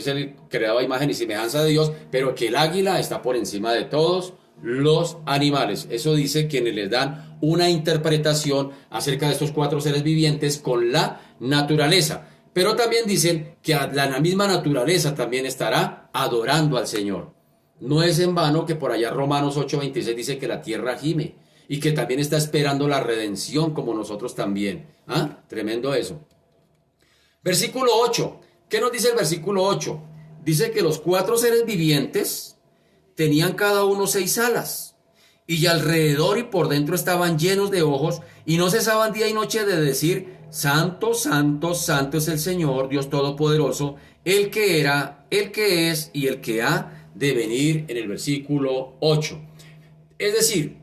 el creado a imagen y semejanza de Dios, pero que el águila está por encima de todos los animales. Eso dice quienes les dan una interpretación acerca de estos cuatro seres vivientes con la naturaleza. Pero también dicen que la misma naturaleza también estará adorando al Señor. No es en vano que por allá Romanos 8:26 dice que la tierra gime y que también está esperando la redención como nosotros también. ¿Ah? Tremendo eso. Versículo 8. ¿Qué nos dice el versículo 8? Dice que los cuatro seres vivientes tenían cada uno 6 alas, y alrededor y por dentro estaban llenos de ojos, y no cesaban día y noche de decir: Santo, santo, santo es el Señor, Dios Todopoderoso, el que era, el que es y el que ha de venir, en el versículo 8. Es decir,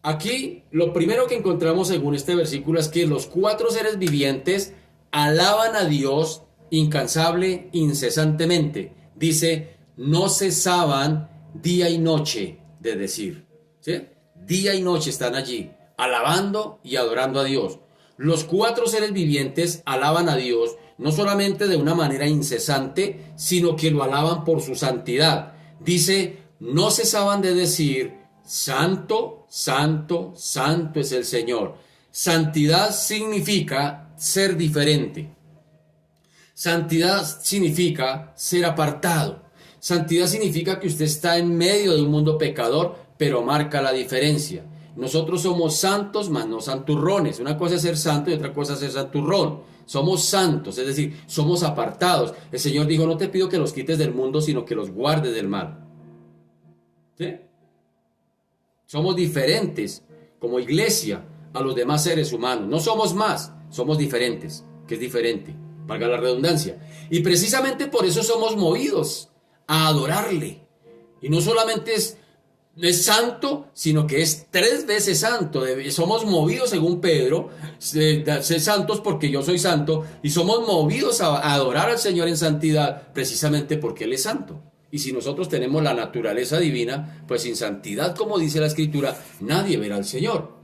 aquí lo primero que encontramos según este versículo es que los cuatro seres vivientes alaban a Dios incansable, incesantemente. Dice, no cesaban día y noche de decir. ¿Sí? Día y noche están allí, alabando y adorando a Dios. Los cuatro seres vivientes alaban a Dios no solamente de una manera incesante, sino que lo alaban por su santidad. Dice, no cesaban de decir, santo, santo, santo es el Señor. Santidad significa ser diferente. Santidad significa ser apartado. Santidad significa que usted está en medio de un mundo pecador, pero marca la diferencia. Nosotros somos santos, mas no santurrones. Una cosa es ser santo y otra cosa es ser santurrón. Somos santos, es decir, somos apartados. El Señor dijo, no te pido que los quites del mundo, sino que los guardes del mal. ¿Sí? Somos diferentes como iglesia a los demás seres humanos. No somos más, somos diferentes, que es diferente, valga la redundancia. Y precisamente por eso somos movidos a adorarle. Y no solamente es santo, sino que es 3 veces santo. Somos movidos, según Pedro, ser santos porque yo soy santo, y somos movidos a adorar al Señor en santidad precisamente porque Él es santo. Y si nosotros tenemos la naturaleza divina, pues sin santidad, como dice la Escritura, nadie verá al Señor.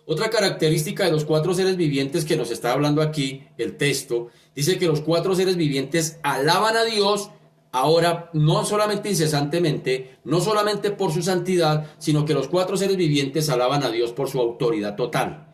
Otra característica de los cuatro seres vivientes que nos está hablando aquí el texto, dice que los cuatro seres vivientes alaban a Dios. Ahora, no solamente incesantemente, no solamente por su santidad, sino que los cuatro seres vivientes alaban a Dios por su autoridad total.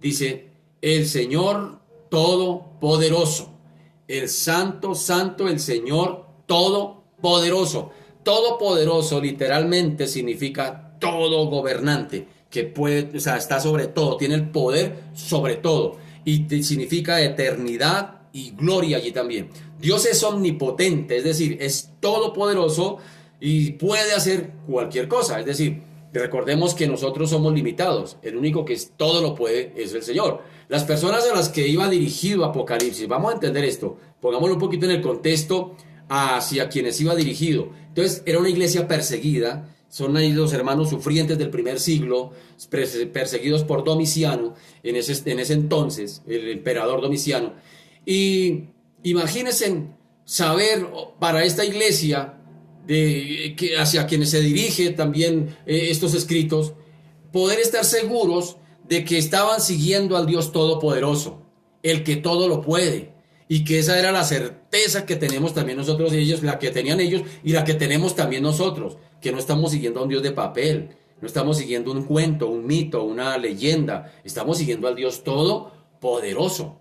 Dice, el Señor Todopoderoso, el Santo, Santo, el Señor Todopoderoso. Todopoderoso literalmente significa todo gobernante, que puede, o sea, está sobre todo, tiene el poder sobre todo, y significa eternidad y gloria allí también. Dios es omnipotente, es decir, es todopoderoso y puede hacer cualquier cosa. Es decir, recordemos que nosotros somos limitados. El único que todo lo puede es el Señor. Las personas a las que iba dirigido Apocalipsis, vamos a entender esto, pongámoslo un poquito en el contexto hacia quienes iba dirigido. Entonces, era una iglesia perseguida. Son ahí los hermanos sufrientes del primer siglo, perseguidos por Domiciano, en ese entonces, el emperador Domiciano. Y imagínense saber para esta iglesia, hacia quienes se dirige también estos escritos, poder estar seguros de que estaban siguiendo al Dios Todopoderoso, el que todo lo puede, y que esa era la certeza que tenemos también nosotros y ellos, la que tenían ellos y la que tenemos también nosotros, que no estamos siguiendo a un Dios de papel, no estamos siguiendo un cuento, un mito, una leyenda, estamos siguiendo al Dios Todopoderoso.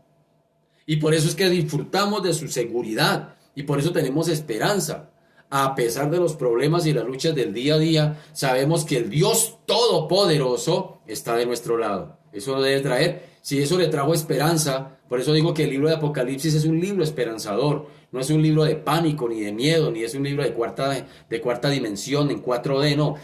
Y por eso es que disfrutamos de su seguridad y por eso tenemos esperanza. a pesar de los problemas y las luchas del día a día, sabemos que el Dios Todopoderoso está de nuestro lado. Eso lo debe traer, si eso le trajo esperanza, por eso digo que el libro de Apocalipsis es un libro esperanzador, no es un libro de pánico, ni de miedo, ni es un libro de cuarta dimensión, en 4D, no,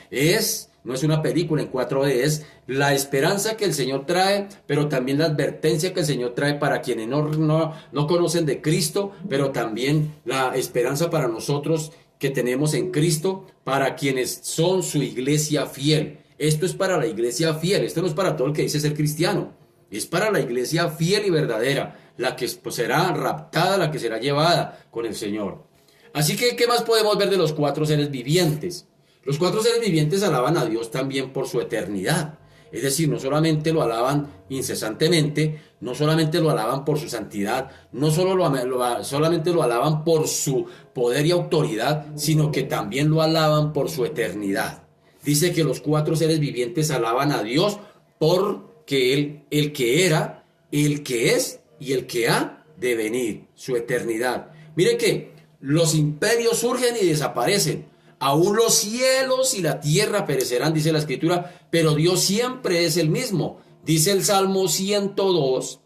no es una película en 4D, es la esperanza que el Señor trae, pero también la advertencia que el Señor trae para quienes no conocen de Cristo, pero también la esperanza para nosotros que tenemos en Cristo, para quienes son su iglesia fiel. Esto es para la iglesia fiel, esto no es para todo el que dice ser cristiano, es para la iglesia fiel y verdadera, la que pues, será raptada, la que será llevada con el Señor. Así que, ¿qué más podemos ver de los 4 seres vivientes? Los 4 seres vivientes alaban a Dios también por su eternidad. Es decir, no solamente lo alaban incesantemente, no solamente lo alaban por su santidad, no solamente lo alaban por su poder y autoridad, sino que también lo alaban por su eternidad. Dice que los 4 seres vivientes alaban a Dios porque Él, el que era, el que es y el que ha de venir, su eternidad. Mire que los imperios surgen y desaparecen. Aún los cielos y la tierra perecerán, dice la Escritura, pero Dios siempre es el mismo. Dice el Salmo 102,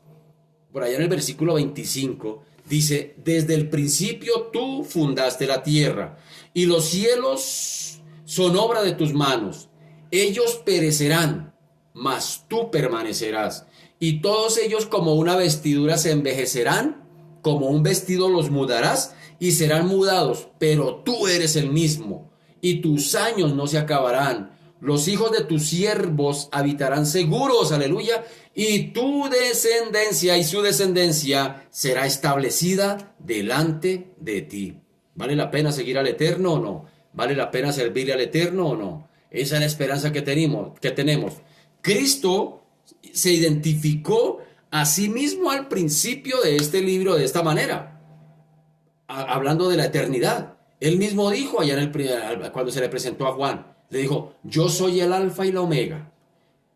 por allá en el versículo 25, dice, desde el principio tú fundaste la tierra y los cielos son obra de tus manos. Ellos perecerán, mas tú permanecerás. Y todos ellos como una vestidura se envejecerán, como un vestido los mudarás y serán mudados, pero tú eres el mismo, y tus años no se acabarán. Los hijos de tus siervos habitarán seguros, aleluya, y tu descendencia y su descendencia será establecida delante de ti. ¿Vale la pena seguir al Eterno o no? ¿Vale la pena servirle al Eterno o no? Esa es la esperanza que tenemos. Cristo se identificó a sí mismo al principio de este libro de esta manera, hablando de la eternidad. Él mismo dijo allá cuando se le presentó a Juan, le dijo, yo soy el alfa y la omega,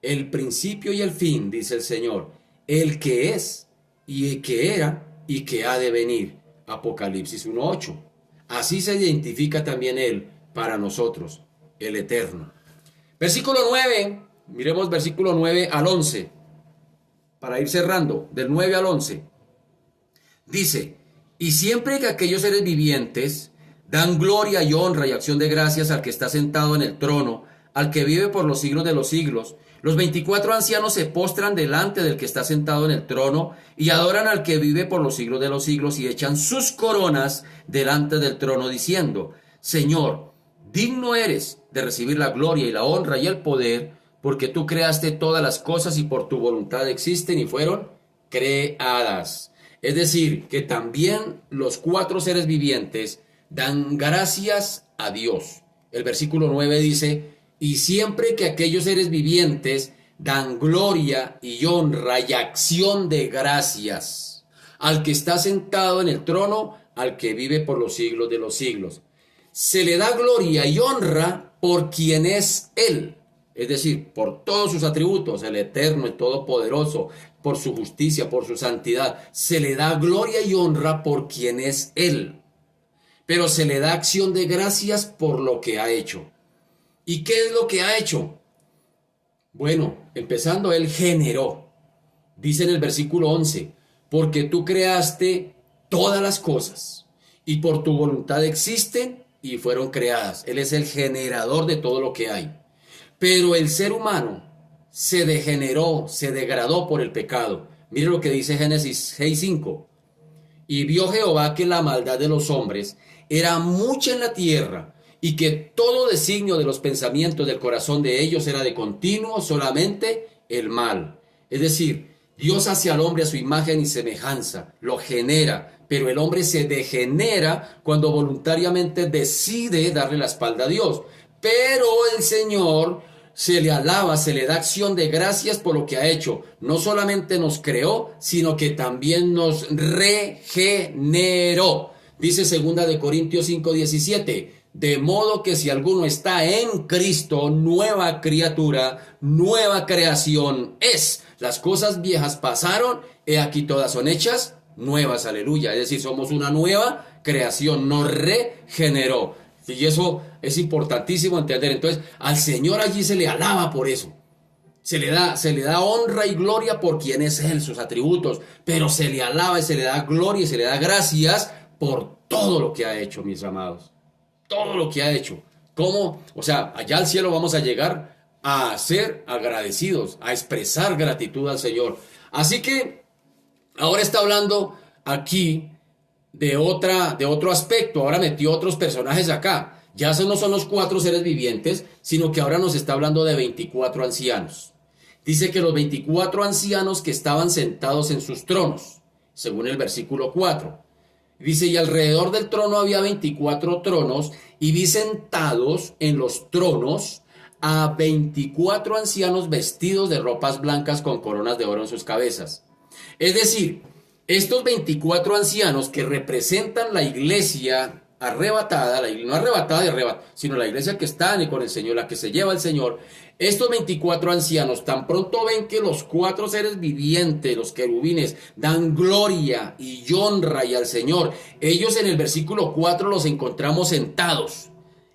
el principio y el fin, dice el Señor, el que es y el que era y que ha de venir. Apocalipsis 1:8. Así se identifica también Él para nosotros, el Eterno. Versículo 9, miremos versículo 9 al 11, para ir cerrando, del 9 al 11. Dice, y siempre que aquellos seres vivientes dan gloria y honra y acción de gracias al que está sentado en el trono, al que vive por los siglos de los siglos, los 24 ancianos se postran delante del que está sentado en el trono y adoran al que vive por los siglos de los siglos y echan sus coronas delante del trono diciendo, Señor, digno eres de recibir la gloria y la honra y el poder, porque tú creaste todas las cosas y por tu voluntad existen y fueron creadas. Es decir, que también los 4 seres vivientes dan gracias a Dios. El versículo 9 dice, y siempre que aquellos seres vivientes dan gloria y honra y acción de gracias al que está sentado en el trono, al que vive por los siglos de los siglos. Se le da gloria y honra por quien es Él. Es decir, por todos sus atributos, el eterno, el todopoderoso, por su justicia, por su santidad. Se le da gloria y honra por quien es Él. Pero se le da acción de gracias por lo que ha hecho. ¿Y qué es lo que ha hecho? Bueno, empezando, Él generó. Dice en el versículo 11, porque tú creaste todas las cosas y por tu voluntad existen y fueron creadas. Él es el generador de todo lo que hay. Pero el ser humano se degeneró, se degradó por el pecado. Mire lo que dice Génesis 6:5. Y vio Jehová que la maldad de los hombres era mucha en la tierra, y que todo designio de los pensamientos del corazón de ellos era de continuo solamente el mal. Es decir, Dios hace al hombre a su imagen y semejanza, lo genera, pero el hombre se degenera cuando voluntariamente decide darle la espalda a Dios. Pero el Señor se le alaba, se le da acción de gracias por lo que ha hecho. No solamente nos creó, sino que también nos regeneró. Dice 2 Corintios 5:17, de modo que si alguno está en Cristo, nueva criatura, nueva creación es. Las cosas viejas pasaron, he aquí todas son hechas nuevas, aleluya. Es decir, somos una nueva creación, nos regeneró. Y eso es importantísimo entender. Entonces, al Señor allí se le alaba por eso. Se le da honra y gloria por quien es Él, sus atributos, pero se le alaba y se le da gloria y se le da gracias por todo lo que ha hecho, mis amados. Todo lo que ha hecho. ¿Cómo? O sea, allá al cielo vamos a llegar a ser agradecidos, a expresar gratitud al Señor. Así que ahora está hablando aquí de otro aspecto. Ahora metió otros personajes acá. Ya no son los 4 seres vivientes, sino que ahora nos está hablando de 24 ancianos. Dice que los 24 ancianos que estaban sentados en sus tronos, según el versículo 4. Dice, y alrededor del trono había 24 tronos, y vi sentados en los tronos a 24 ancianos vestidos de ropas blancas con coronas de oro en sus cabezas. Es decir, estos 24 ancianos que representan la iglesia arrebatada, no arrebatada y arrebatada, sino la iglesia que está con el Señor, la que se lleva el Señor. Estos 24 ancianos tan pronto ven que los 4 seres vivientes, los querubines, dan gloria y honra y al Señor. Ellos en el versículo 4 los encontramos sentados,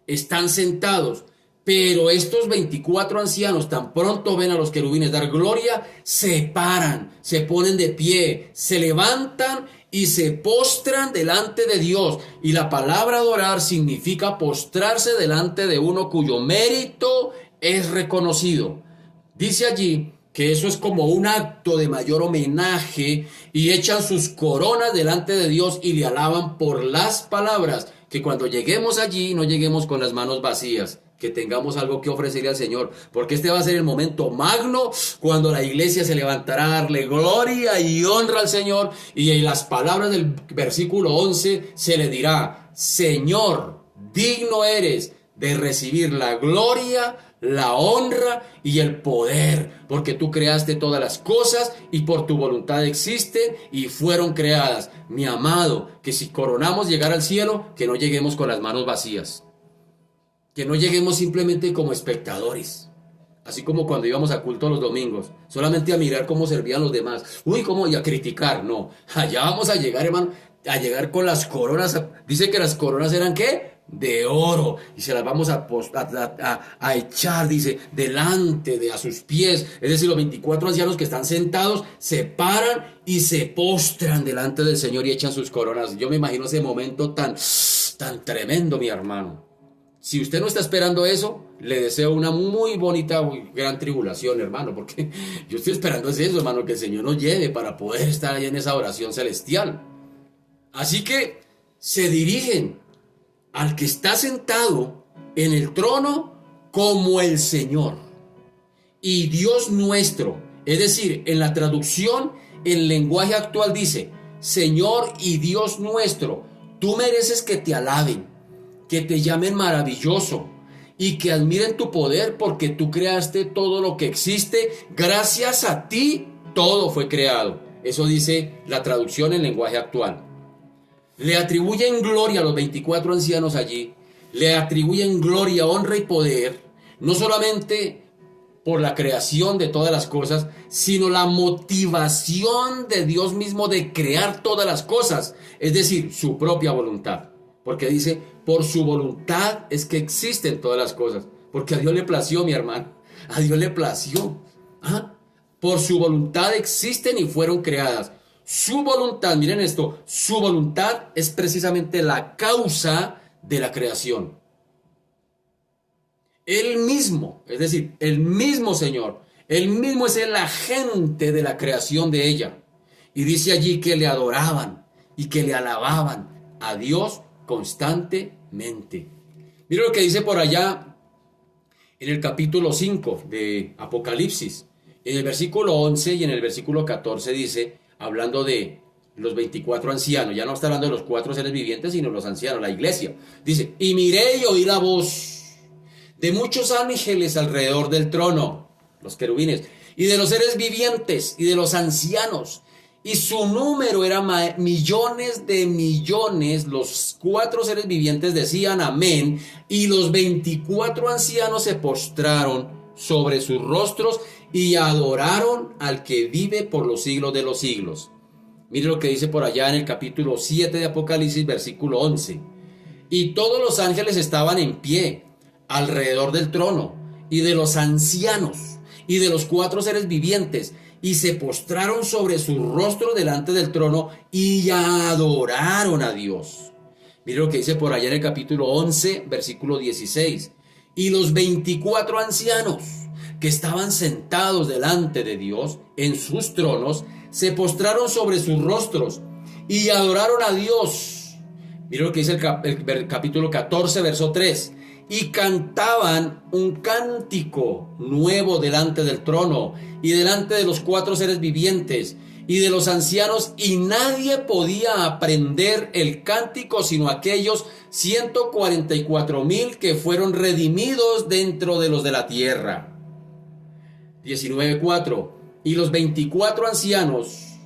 están sentados. Pero estos 24 ancianos tan pronto ven a los querubines dar gloria, se paran, se ponen de pie, se levantan y se postran delante de Dios. Y la palabra adorar significa postrarse delante de uno cuyo mérito es reconocido. Dice allí que eso es como un acto de mayor homenaje y echan sus coronas delante de Dios y le alaban por las palabras. Que cuando lleguemos allí no lleguemos con las manos vacías, que tengamos algo que ofrecerle al Señor, porque este va a ser el momento magno cuando la iglesia se levantará a darle gloria y honra al Señor, y en las palabras del versículo 11 se le dirá: Señor, digno eres de recibir la gloria, la honra y el poder, porque tú creaste todas las cosas y por tu voluntad existen y fueron creadas. Mi amado, que si coronamos llegar al cielo, que no lleguemos con las manos vacías, que no lleguemos simplemente como espectadores, así como cuando íbamos a culto los domingos, solamente a mirar cómo servían los demás, y a criticar. No, allá vamos a llegar, hermano, a llegar con las coronas. Dice que las coronas eran ¿qué? De oro, y se las vamos a echar, dice, delante de a sus pies. Es decir, los 24 ancianos que están sentados se paran y se postran delante del Señor y echan sus coronas. Yo me imagino ese momento tan tremendo, mi hermano. Si usted no está esperando eso, le deseo una muy bonita, muy gran tribulación, hermano, porque yo estoy esperando eso, hermano, que el Señor nos lleve para poder estar ahí en esa oración celestial. Así que se dirigen al que está sentado en el trono como el Señor y Dios nuestro. Es decir, en la traducción, el lenguaje actual dice: Señor y Dios nuestro, tú mereces que te alaben, que te llamen maravilloso y que admiren tu poder, porque tú creaste todo lo que existe. Gracias a ti todo fue creado. Eso dice la traducción en lenguaje actual. Le atribuyen gloria a los 24 ancianos allí. Le atribuyen gloria, honra y poder, no solamente por la creación de todas las cosas, sino la motivación de Dios mismo de crear todas las cosas, es decir, su propia voluntad. Porque dice, por su voluntad es que existen todas las cosas. Porque a Dios le plació, mi hermano. A Dios le plació. Por su voluntad existen y fueron creadas. Su voluntad, miren esto, su voluntad es precisamente la causa de la creación. Él mismo, es decir, el mismo Señor, Él mismo es el agente de la creación de ella. Y dice allí que le adoraban y que le alababan a Dios constantemente. Mira lo que dice por allá en el capítulo 5 de Apocalipsis. En el versículo 11 y en el versículo 14 dice, hablando de los 24 ancianos, ya no está hablando de los 4 seres vivientes, sino los ancianos, la iglesia. Dice, y miré y oí la voz de muchos ángeles alrededor del trono, los querubines, y de los seres vivientes y de los ancianos. Y su número era millones de millones. Los 4 seres vivientes decían amén. Y los 24 ancianos se postraron sobre sus rostros y adoraron al que vive por los siglos de los siglos. Mire lo que dice por allá en el capítulo 7 de Apocalipsis, versículo 11. Y todos los ángeles estaban en pie alrededor del trono, y de los ancianos, y de los cuatro seres vivientes, y se postraron sobre su rostro delante del trono, y adoraron a Dios. Mire lo que dice por allá en el capítulo 11, versículo 16. Y los 24 ancianos que estaban sentados delante de Dios en sus tronos, se postraron sobre sus rostros y adoraron a Dios. Mira lo que dice el capítulo 14, verso 3. Y cantaban un cántico nuevo delante del trono y delante de los cuatro seres vivientes y de los ancianos, y nadie podía aprender el cántico sino aquellos 144,000 que fueron redimidos dentro de los de la tierra. 19:4. Y los 24 ancianos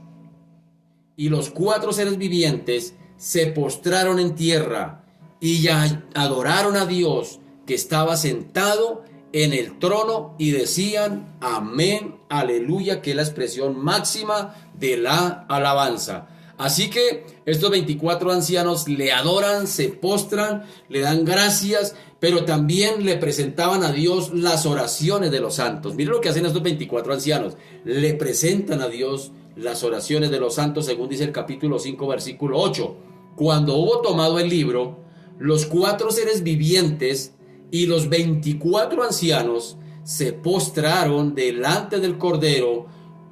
y los cuatro seres vivientes se postraron en tierra y ya adoraron a Dios que estaba sentado en el trono, y decían amén, aleluya, que es la expresión máxima de la alabanza. Así que estos 24 ancianos le adoran, se postran, le dan gracias, pero también le presentaban a Dios las oraciones de los santos. Miren lo que hacen estos 24 ancianos: le presentan a Dios las oraciones de los santos, según dice el capítulo 5, versículo 8. Cuando hubo tomado el libro, los cuatro seres vivientes y los 24 ancianos se postraron delante del Cordero.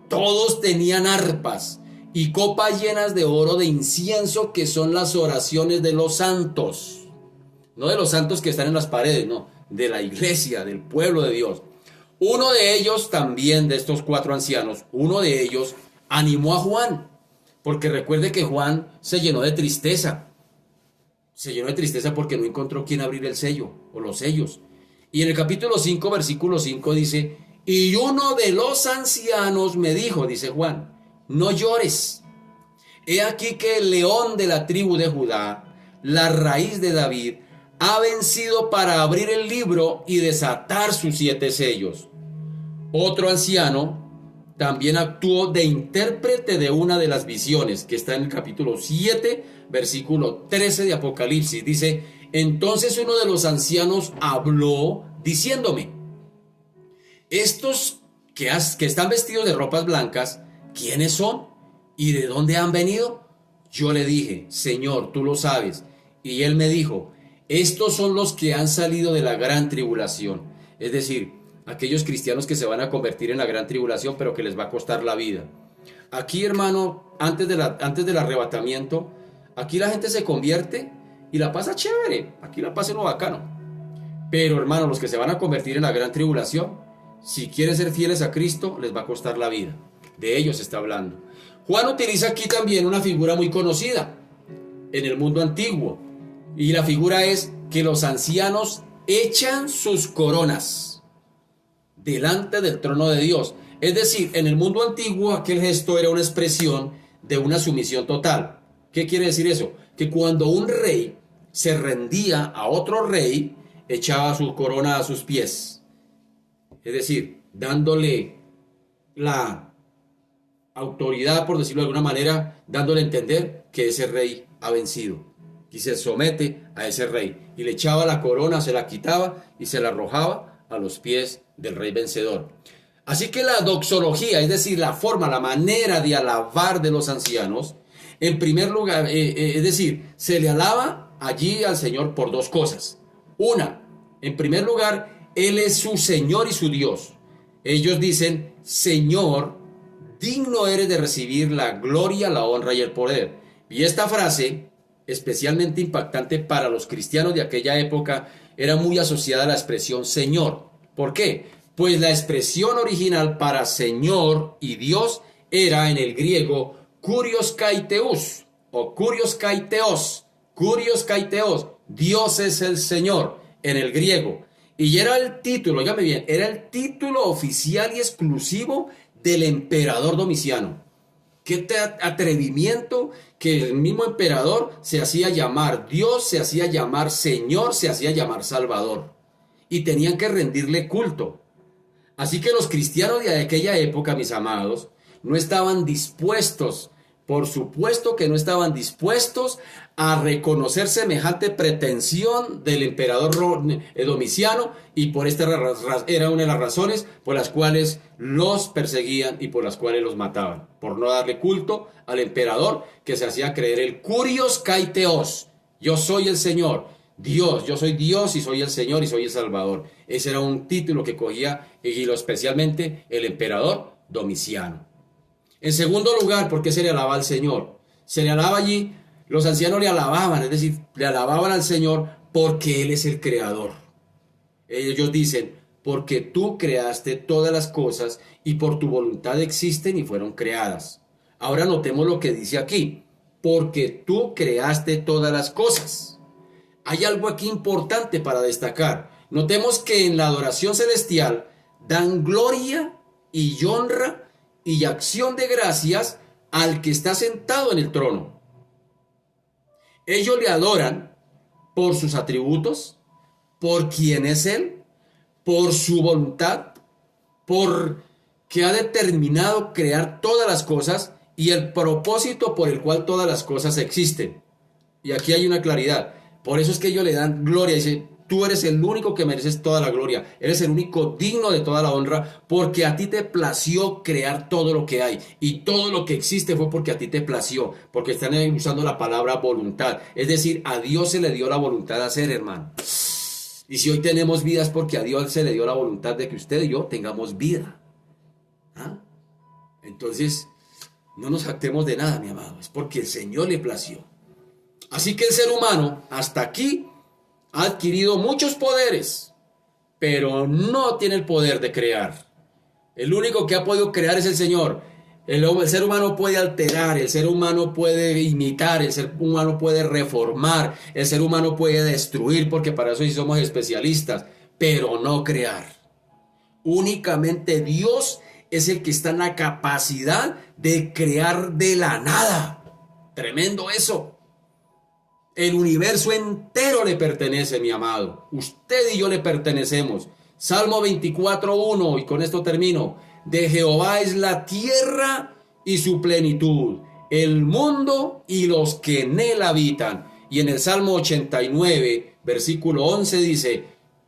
Todos tenían arpas y copas llenas de oro de incienso, que son las oraciones de los santos. No de los santos que están en las paredes, no, de la iglesia, del pueblo de Dios. Uno de ellos también, de estos cuatro ancianos, uno de ellos animó a Juan, porque recuerde que Juan se llenó de tristeza. Se llenó de tristeza porque no encontró quien abrir el sello o los sellos. Y en el capítulo 5, versículo 5 dice: y uno de los ancianos me dijo, dice Juan, no llores. He aquí que el león de la tribu de Judá, la raíz de David, ha vencido para abrir el libro y desatar sus 7 sellos. Otro anciano también actuó de intérprete de una de las visiones, que está en el capítulo 7, versículo 13 de Apocalipsis. Dice: entonces uno de los ancianos habló diciéndome: estos que están vestidos de ropas blancas, ¿quiénes son? ¿Y de dónde han venido? Yo le dije: Señor, tú lo sabes. Y él me dijo: estos son los que han salido de la gran tribulación. Es decir, aquellos cristianos que se van a convertir en la gran tribulación, pero que les va a costar la vida. Aquí, hermano, antes del arrebatamiento, aquí la gente se convierte y la pasa chévere. Aquí la pasa en lo bacano. Pero, hermano, los que se van a convertir en la gran tribulación, si quieren ser fieles a Cristo, les va a costar la vida. De ellos se está hablando. Juan utiliza aquí también una figura muy conocida en el mundo antiguo. Y la figura es que los ancianos echan sus coronas delante del trono de Dios. Es decir, en el mundo antiguo aquel gesto era una expresión de una sumisión total. ¿Qué quiere decir eso? Que cuando un rey se rendía a otro rey, echaba su corona a sus pies. Es decir, dándole la autoridad, por decirlo de alguna manera, dándole a entender que ese rey ha vencido. Y se somete a ese rey. Y le echaba la corona, se la quitaba y se la arrojaba a los pies del rey vencedor. Así que la doxología, es decir, la forma, la manera de alabar de los ancianos, en primer lugar, es decir, se le alaba allí al Señor por dos cosas. Una, en primer lugar, Él es su Señor y su Dios. Ellos dicen: Señor, digno eres de recibir la gloria, la honra y el poder. Y esta frase, especialmente impactante para los cristianos de aquella época, era muy asociada a la expresión Señor. ¿Por qué? Pues la expresión original para Señor y Dios era en el griego Kurios Kaiteus o Kurios Kaiteos. Kurios Kaiteos, Dios es el Señor en el griego. Y era el título, óigame bien, era el título oficial y exclusivo del emperador Domiciano. Qué atrevimiento que el mismo emperador se hacía llamar Dios, se hacía llamar Señor, se hacía llamar Salvador. Y tenían que rendirle culto. Así que los cristianos de aquella época, mis amados, no estaban dispuestos Por supuesto que no estaban dispuestos a reconocer semejante pretensión del emperador Domiciano, y por esta era una de las razones por las cuales los perseguían y por las cuales los mataban, por no darle culto al emperador que se hacía creer el Kurios kai Theos. Yo soy el Señor, Dios, yo soy Dios y soy el Señor y soy el Salvador. Ese era un título que cogía y especialmente el emperador Domiciano. En segundo lugar, ¿por qué se le alaba al Señor? Se le alaba allí, los ancianos le alababan, es decir, le alababan al Señor porque Él es el creador. Ellos dicen, porque tú creaste todas las cosas y por tu voluntad existen y fueron creadas. Ahora notemos lo que dice aquí, porque tú creaste todas las cosas. Hay algo aquí importante para destacar. Notemos que en la adoración celestial dan gloria y honra y acción de gracias al que está sentado en el trono. Ellos le adoran por sus atributos, por quién es Él, por su voluntad, por que ha determinado crear todas las cosas y el propósito por el cual todas las cosas existen. Y aquí hay una claridad. Por eso es que ellos le dan gloria. Dice, tú eres el único que mereces toda la gloria. Eres el único digno de toda la honra, porque a ti te plació crear todo lo que hay. Y todo lo que existe fue porque a ti te plació. Porque están usando la palabra voluntad. Es decir, a Dios se le dio la voluntad de hacer, hermano. Y si hoy tenemos vida es porque a Dios se le dio la voluntad de que usted y yo tengamos vida. ¿Ah? Entonces, no nos jactemos de nada, mi amado. Es porque el Señor le plació. Así que el ser humano, hasta aquí, ha adquirido muchos poderes, pero no tiene el poder de crear. El único que ha podido crear es el Señor. El ser humano puede alterar, el ser humano puede imitar, el ser humano puede reformar, el ser humano puede destruir, porque para eso sí somos especialistas, pero no crear. Únicamente Dios es el que está en la capacidad de crear de la nada. Tremendo eso. El universo entero le pertenece, mi amado. Usted y yo le pertenecemos. Salmo 24:1, y con esto termino. De Jehová es la tierra y su plenitud, el mundo y los que en él habitan. Y en el Salmo 89, versículo 11 dice,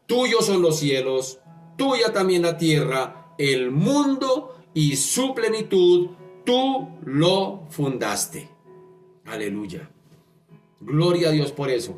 tuyos son los cielos, tuya también la tierra, el mundo y su plenitud, tú lo fundaste. Aleluya. Gloria a Dios por eso.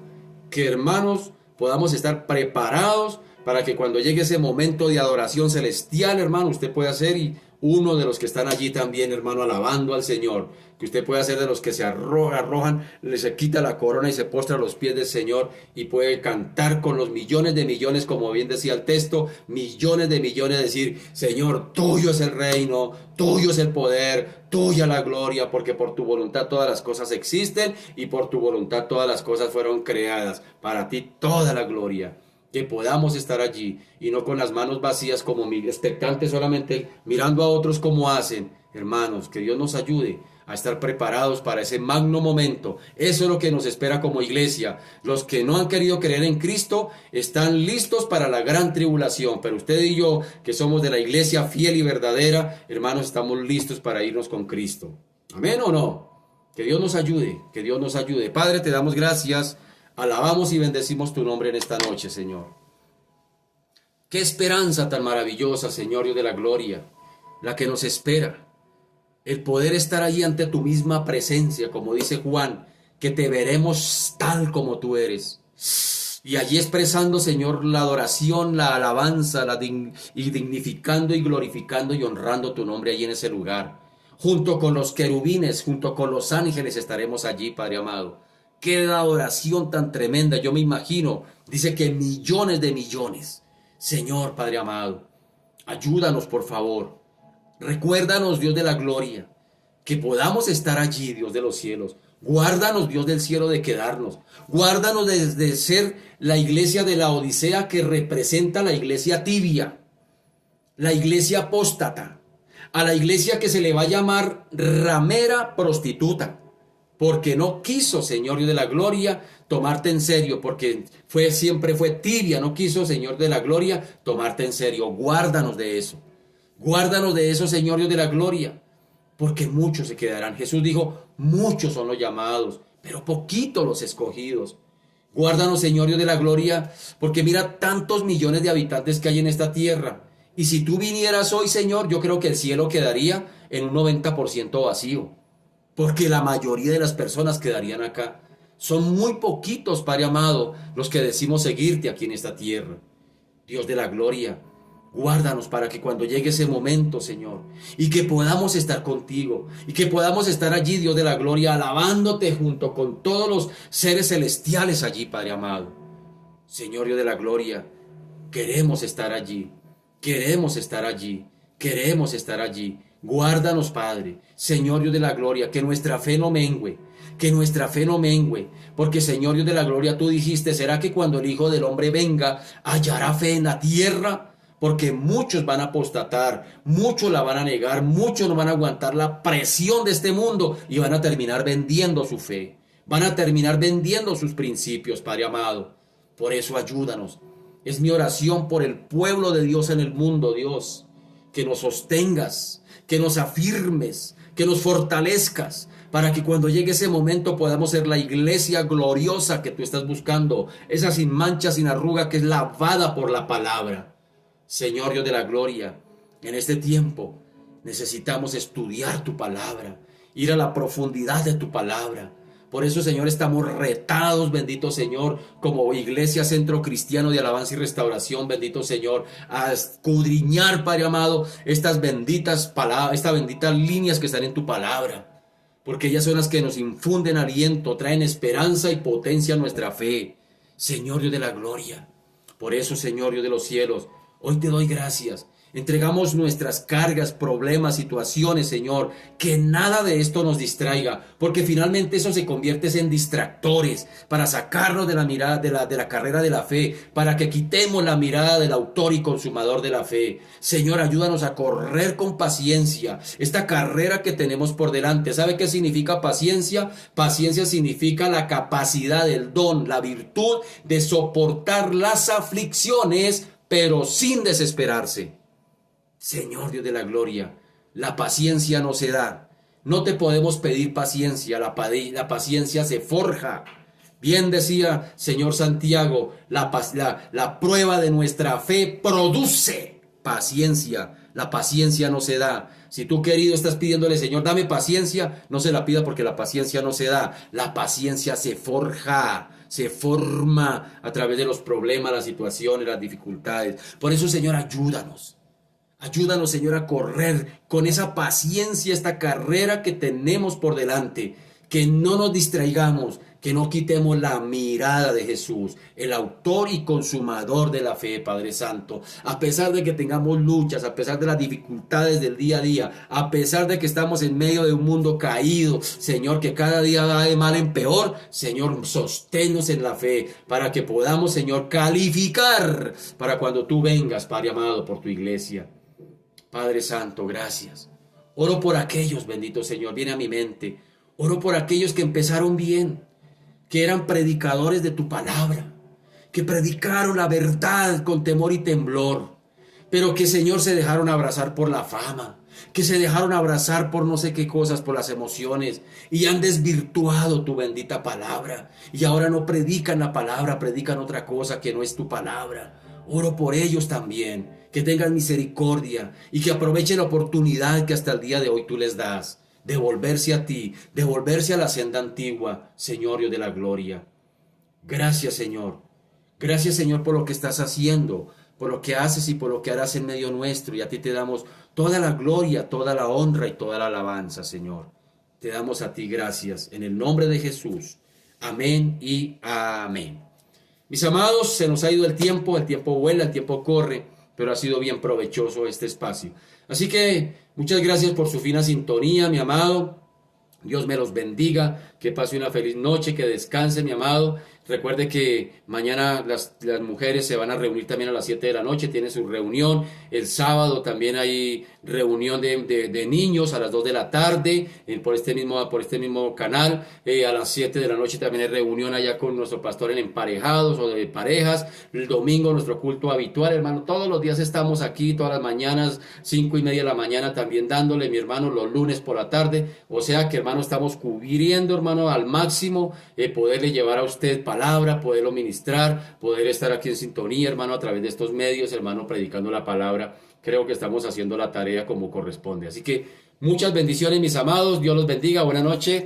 Que hermanos podamos estar preparados para que cuando llegue ese momento de adoración celestial, hermano, usted pueda ser uno de los que están allí también, hermano, alabando al Señor. Que usted pueda ser de los que se arrojan, se quita la corona y se postra a los pies del Señor y puede cantar con los millones de millones, como bien decía el texto, millones de millones, decir, Señor, tuyo es el reino, tuyo es el poder, tuya la gloria, porque por tu voluntad todas las cosas existen y por tu voluntad todas las cosas fueron creadas. Para ti toda la gloria. Que podamos estar allí y no con las manos vacías como expectantes solamente mirando a otros como hacen. Hermanos, que Dios nos ayude a estar preparados para ese magno momento. Eso es lo que nos espera como iglesia. Los que no han querido creer en Cristo están listos para la gran tribulación, pero usted y yo, que somos de la iglesia fiel y verdadera, hermanos, estamos listos para irnos con Cristo. ¿Amén o no? Que Dios nos ayude, que Dios nos ayude. Padre, te damos gracias. Alabamos y bendecimos tu nombre en esta noche, Señor. Qué esperanza tan maravillosa, Señor Dios de la gloria, la que nos espera. El poder estar allí ante tu misma presencia, como dice Juan, que te veremos tal como tú eres. Y allí expresando, Señor, la adoración, la alabanza, y dignificando y glorificando y honrando tu nombre allí en ese lugar. Junto con los querubines, junto con los ángeles estaremos allí, Padre amado. Qué adoración tan tremenda, yo me imagino, dice que millones de millones. Señor, Padre amado, ayúdanos por favor. Recuérdanos, Dios de la gloria, que podamos estar allí, Dios de los cielos. Guárdanos, Dios del cielo, de quedarnos. Guárdanos de ser la iglesia de la Odisea que representa la iglesia tibia, la iglesia apóstata, a la iglesia que se le va a llamar ramera prostituta. Porque no quiso, Señor Dios de la gloria, tomarte en serio, porque siempre fue tibia, no quiso, Señor de la gloria, tomarte en serio. Guárdanos de eso, Señor Dios de la gloria. porque muchos se quedarán. Jesús dijo, muchos son los llamados, pero poquitos los escogidos. Guárdanos, Señor Dios de la gloria, porque mira tantos millones de habitantes que hay en esta tierra. Y si tú vinieras hoy, Señor, yo creo que el cielo quedaría en un 90% vacío, porque la mayoría de las personas quedarían acá. Son muy poquitos, Padre amado, los que decimos seguirte aquí en esta tierra. Dios de la gloria, guárdanos para que cuando llegue ese momento, Señor, y que podamos estar contigo, y que podamos estar allí, Dios de la gloria, alabándote junto con todos los seres celestiales allí, Padre amado. Señor Dios de la gloria, queremos estar allí, queremos estar allí, queremos estar allí. Guárdanos, Padre, Señor Dios de la gloria, que nuestra fe no mengüe, que nuestra fe no mengüe, porque Señor Dios de la gloria, tú dijiste, ¿será que cuando el Hijo del Hombre venga, hallará fe en la tierra? Porque muchos van a apostatar, muchos la van a negar, muchos no van a aguantar la presión de este mundo y van a terminar vendiendo su fe, van a terminar vendiendo sus principios, Padre amado. Por eso ayúdanos. Es mi oración por el pueblo de Dios en el mundo, Dios, que nos sostengas, que nos afirmes, que nos fortalezcas, para que cuando llegue ese momento podamos ser la iglesia gloriosa que tú estás buscando, esa sin mancha, sin arruga, que es lavada por la palabra. Señor Dios de la gloria, en este tiempo necesitamos estudiar tu palabra, ir a la profundidad de tu palabra. Por eso, Señor, estamos retados, bendito Señor, como iglesia centro cristiano de alabanza y restauración, bendito Señor, a escudriñar, Padre amado, estas benditas palabras, estas benditas líneas que están en tu palabra, porque ellas son las que nos infunden aliento, traen esperanza y potencia a nuestra fe. Señor Dios de la gloria, por eso, Señor Dios de los cielos, hoy te doy gracias. Entregamos nuestras cargas, problemas, situaciones, Señor. Que nada de esto nos distraiga, porque finalmente eso se convierte en distractores para sacarnos de la mirada de la carrera de la fe, para que quitemos la mirada del autor y consumador de la fe. Señor, ayúdanos a correr con paciencia esta carrera que tenemos por delante. ¿Sabe qué significa paciencia? Paciencia significa la capacidad, el don, la virtud de soportar las aflicciones, pero sin desesperarse. Señor Dios de la gloria, la paciencia no se da. No te podemos pedir paciencia, la paciencia se forja. Bien decía Señor Santiago, la prueba de nuestra fe produce paciencia. La paciencia no se da. Si tú, querido, estás pidiéndole, Señor, dame paciencia, no se la pida porque la paciencia no se da. La paciencia se forja, se forma a través de los problemas, las situaciones, las dificultades. Por eso, Señor, ayúdanos. Ayúdanos, Señor, a correr con esa paciencia esta carrera que tenemos por delante. Que no nos distraigamos, que no quitemos la mirada de Jesús, el autor y consumador de la fe, Padre Santo. A pesar de que tengamos luchas, a pesar de las dificultades del día a día, a pesar de que estamos en medio de un mundo caído, Señor, que cada día va de mal en peor, Señor, sosténnos en la fe para que podamos, Señor, calificar para cuando tú vengas, Padre amado, por tu iglesia. Padre Santo, gracias. Oro por aquellos, bendito Señor, viene a mi mente. Oro por aquellos que empezaron bien, que eran predicadores de tu palabra, que predicaron la verdad con temor y temblor, pero que, Señor, se dejaron abrazar por la fama, que se dejaron abrazar por no sé qué cosas, por las emociones, y han desvirtuado tu bendita palabra, y ahora no predican la palabra, predican otra cosa que no es tu palabra. Oro por ellos también, que tengan misericordia y que aprovechen la oportunidad que hasta el día de hoy tú les das, de volverse a ti, de volverse a la senda antigua, Señor Dios de la gloria. Gracias, Señor. Gracias, Señor, por lo que estás haciendo, por lo que haces y por lo que harás en medio nuestro. Y a ti te damos toda la gloria, toda la honra y toda la alabanza, Señor. Te damos a ti gracias en el nombre de Jesús. Amén y amén. Mis amados, se nos ha ido el tiempo vuela, el tiempo corre, pero ha sido bien provechoso este espacio. Así que muchas gracias por su fina sintonía, mi amado. Dios me los bendiga, que pase una feliz noche, que descanse, mi amado. Recuerde que mañana las mujeres se van a reunir también a las 7 de la noche, tienen su reunión. El sábado también hay reunión de niños a las 2 de la tarde por este mismo canal. A las 7 de la noche también hay reunión allá con nuestro pastor en emparejados o de parejas. El domingo nuestro culto habitual, hermano. Todos los días estamos aquí, todas las mañanas, 5:30 de la mañana también dándole, mi hermano, los lunes por la tarde. O sea que, hermano, estamos cubriendo, hermano, al máximo, poderle llevar a usted palabra, poderlo ministrar, poder estar aquí en sintonía, hermano, a través de estos medios, hermano, predicando la palabra. Creo que estamos haciendo la tarea como corresponde. Así que muchas bendiciones, mis amados. Dios los bendiga. Buenas noches.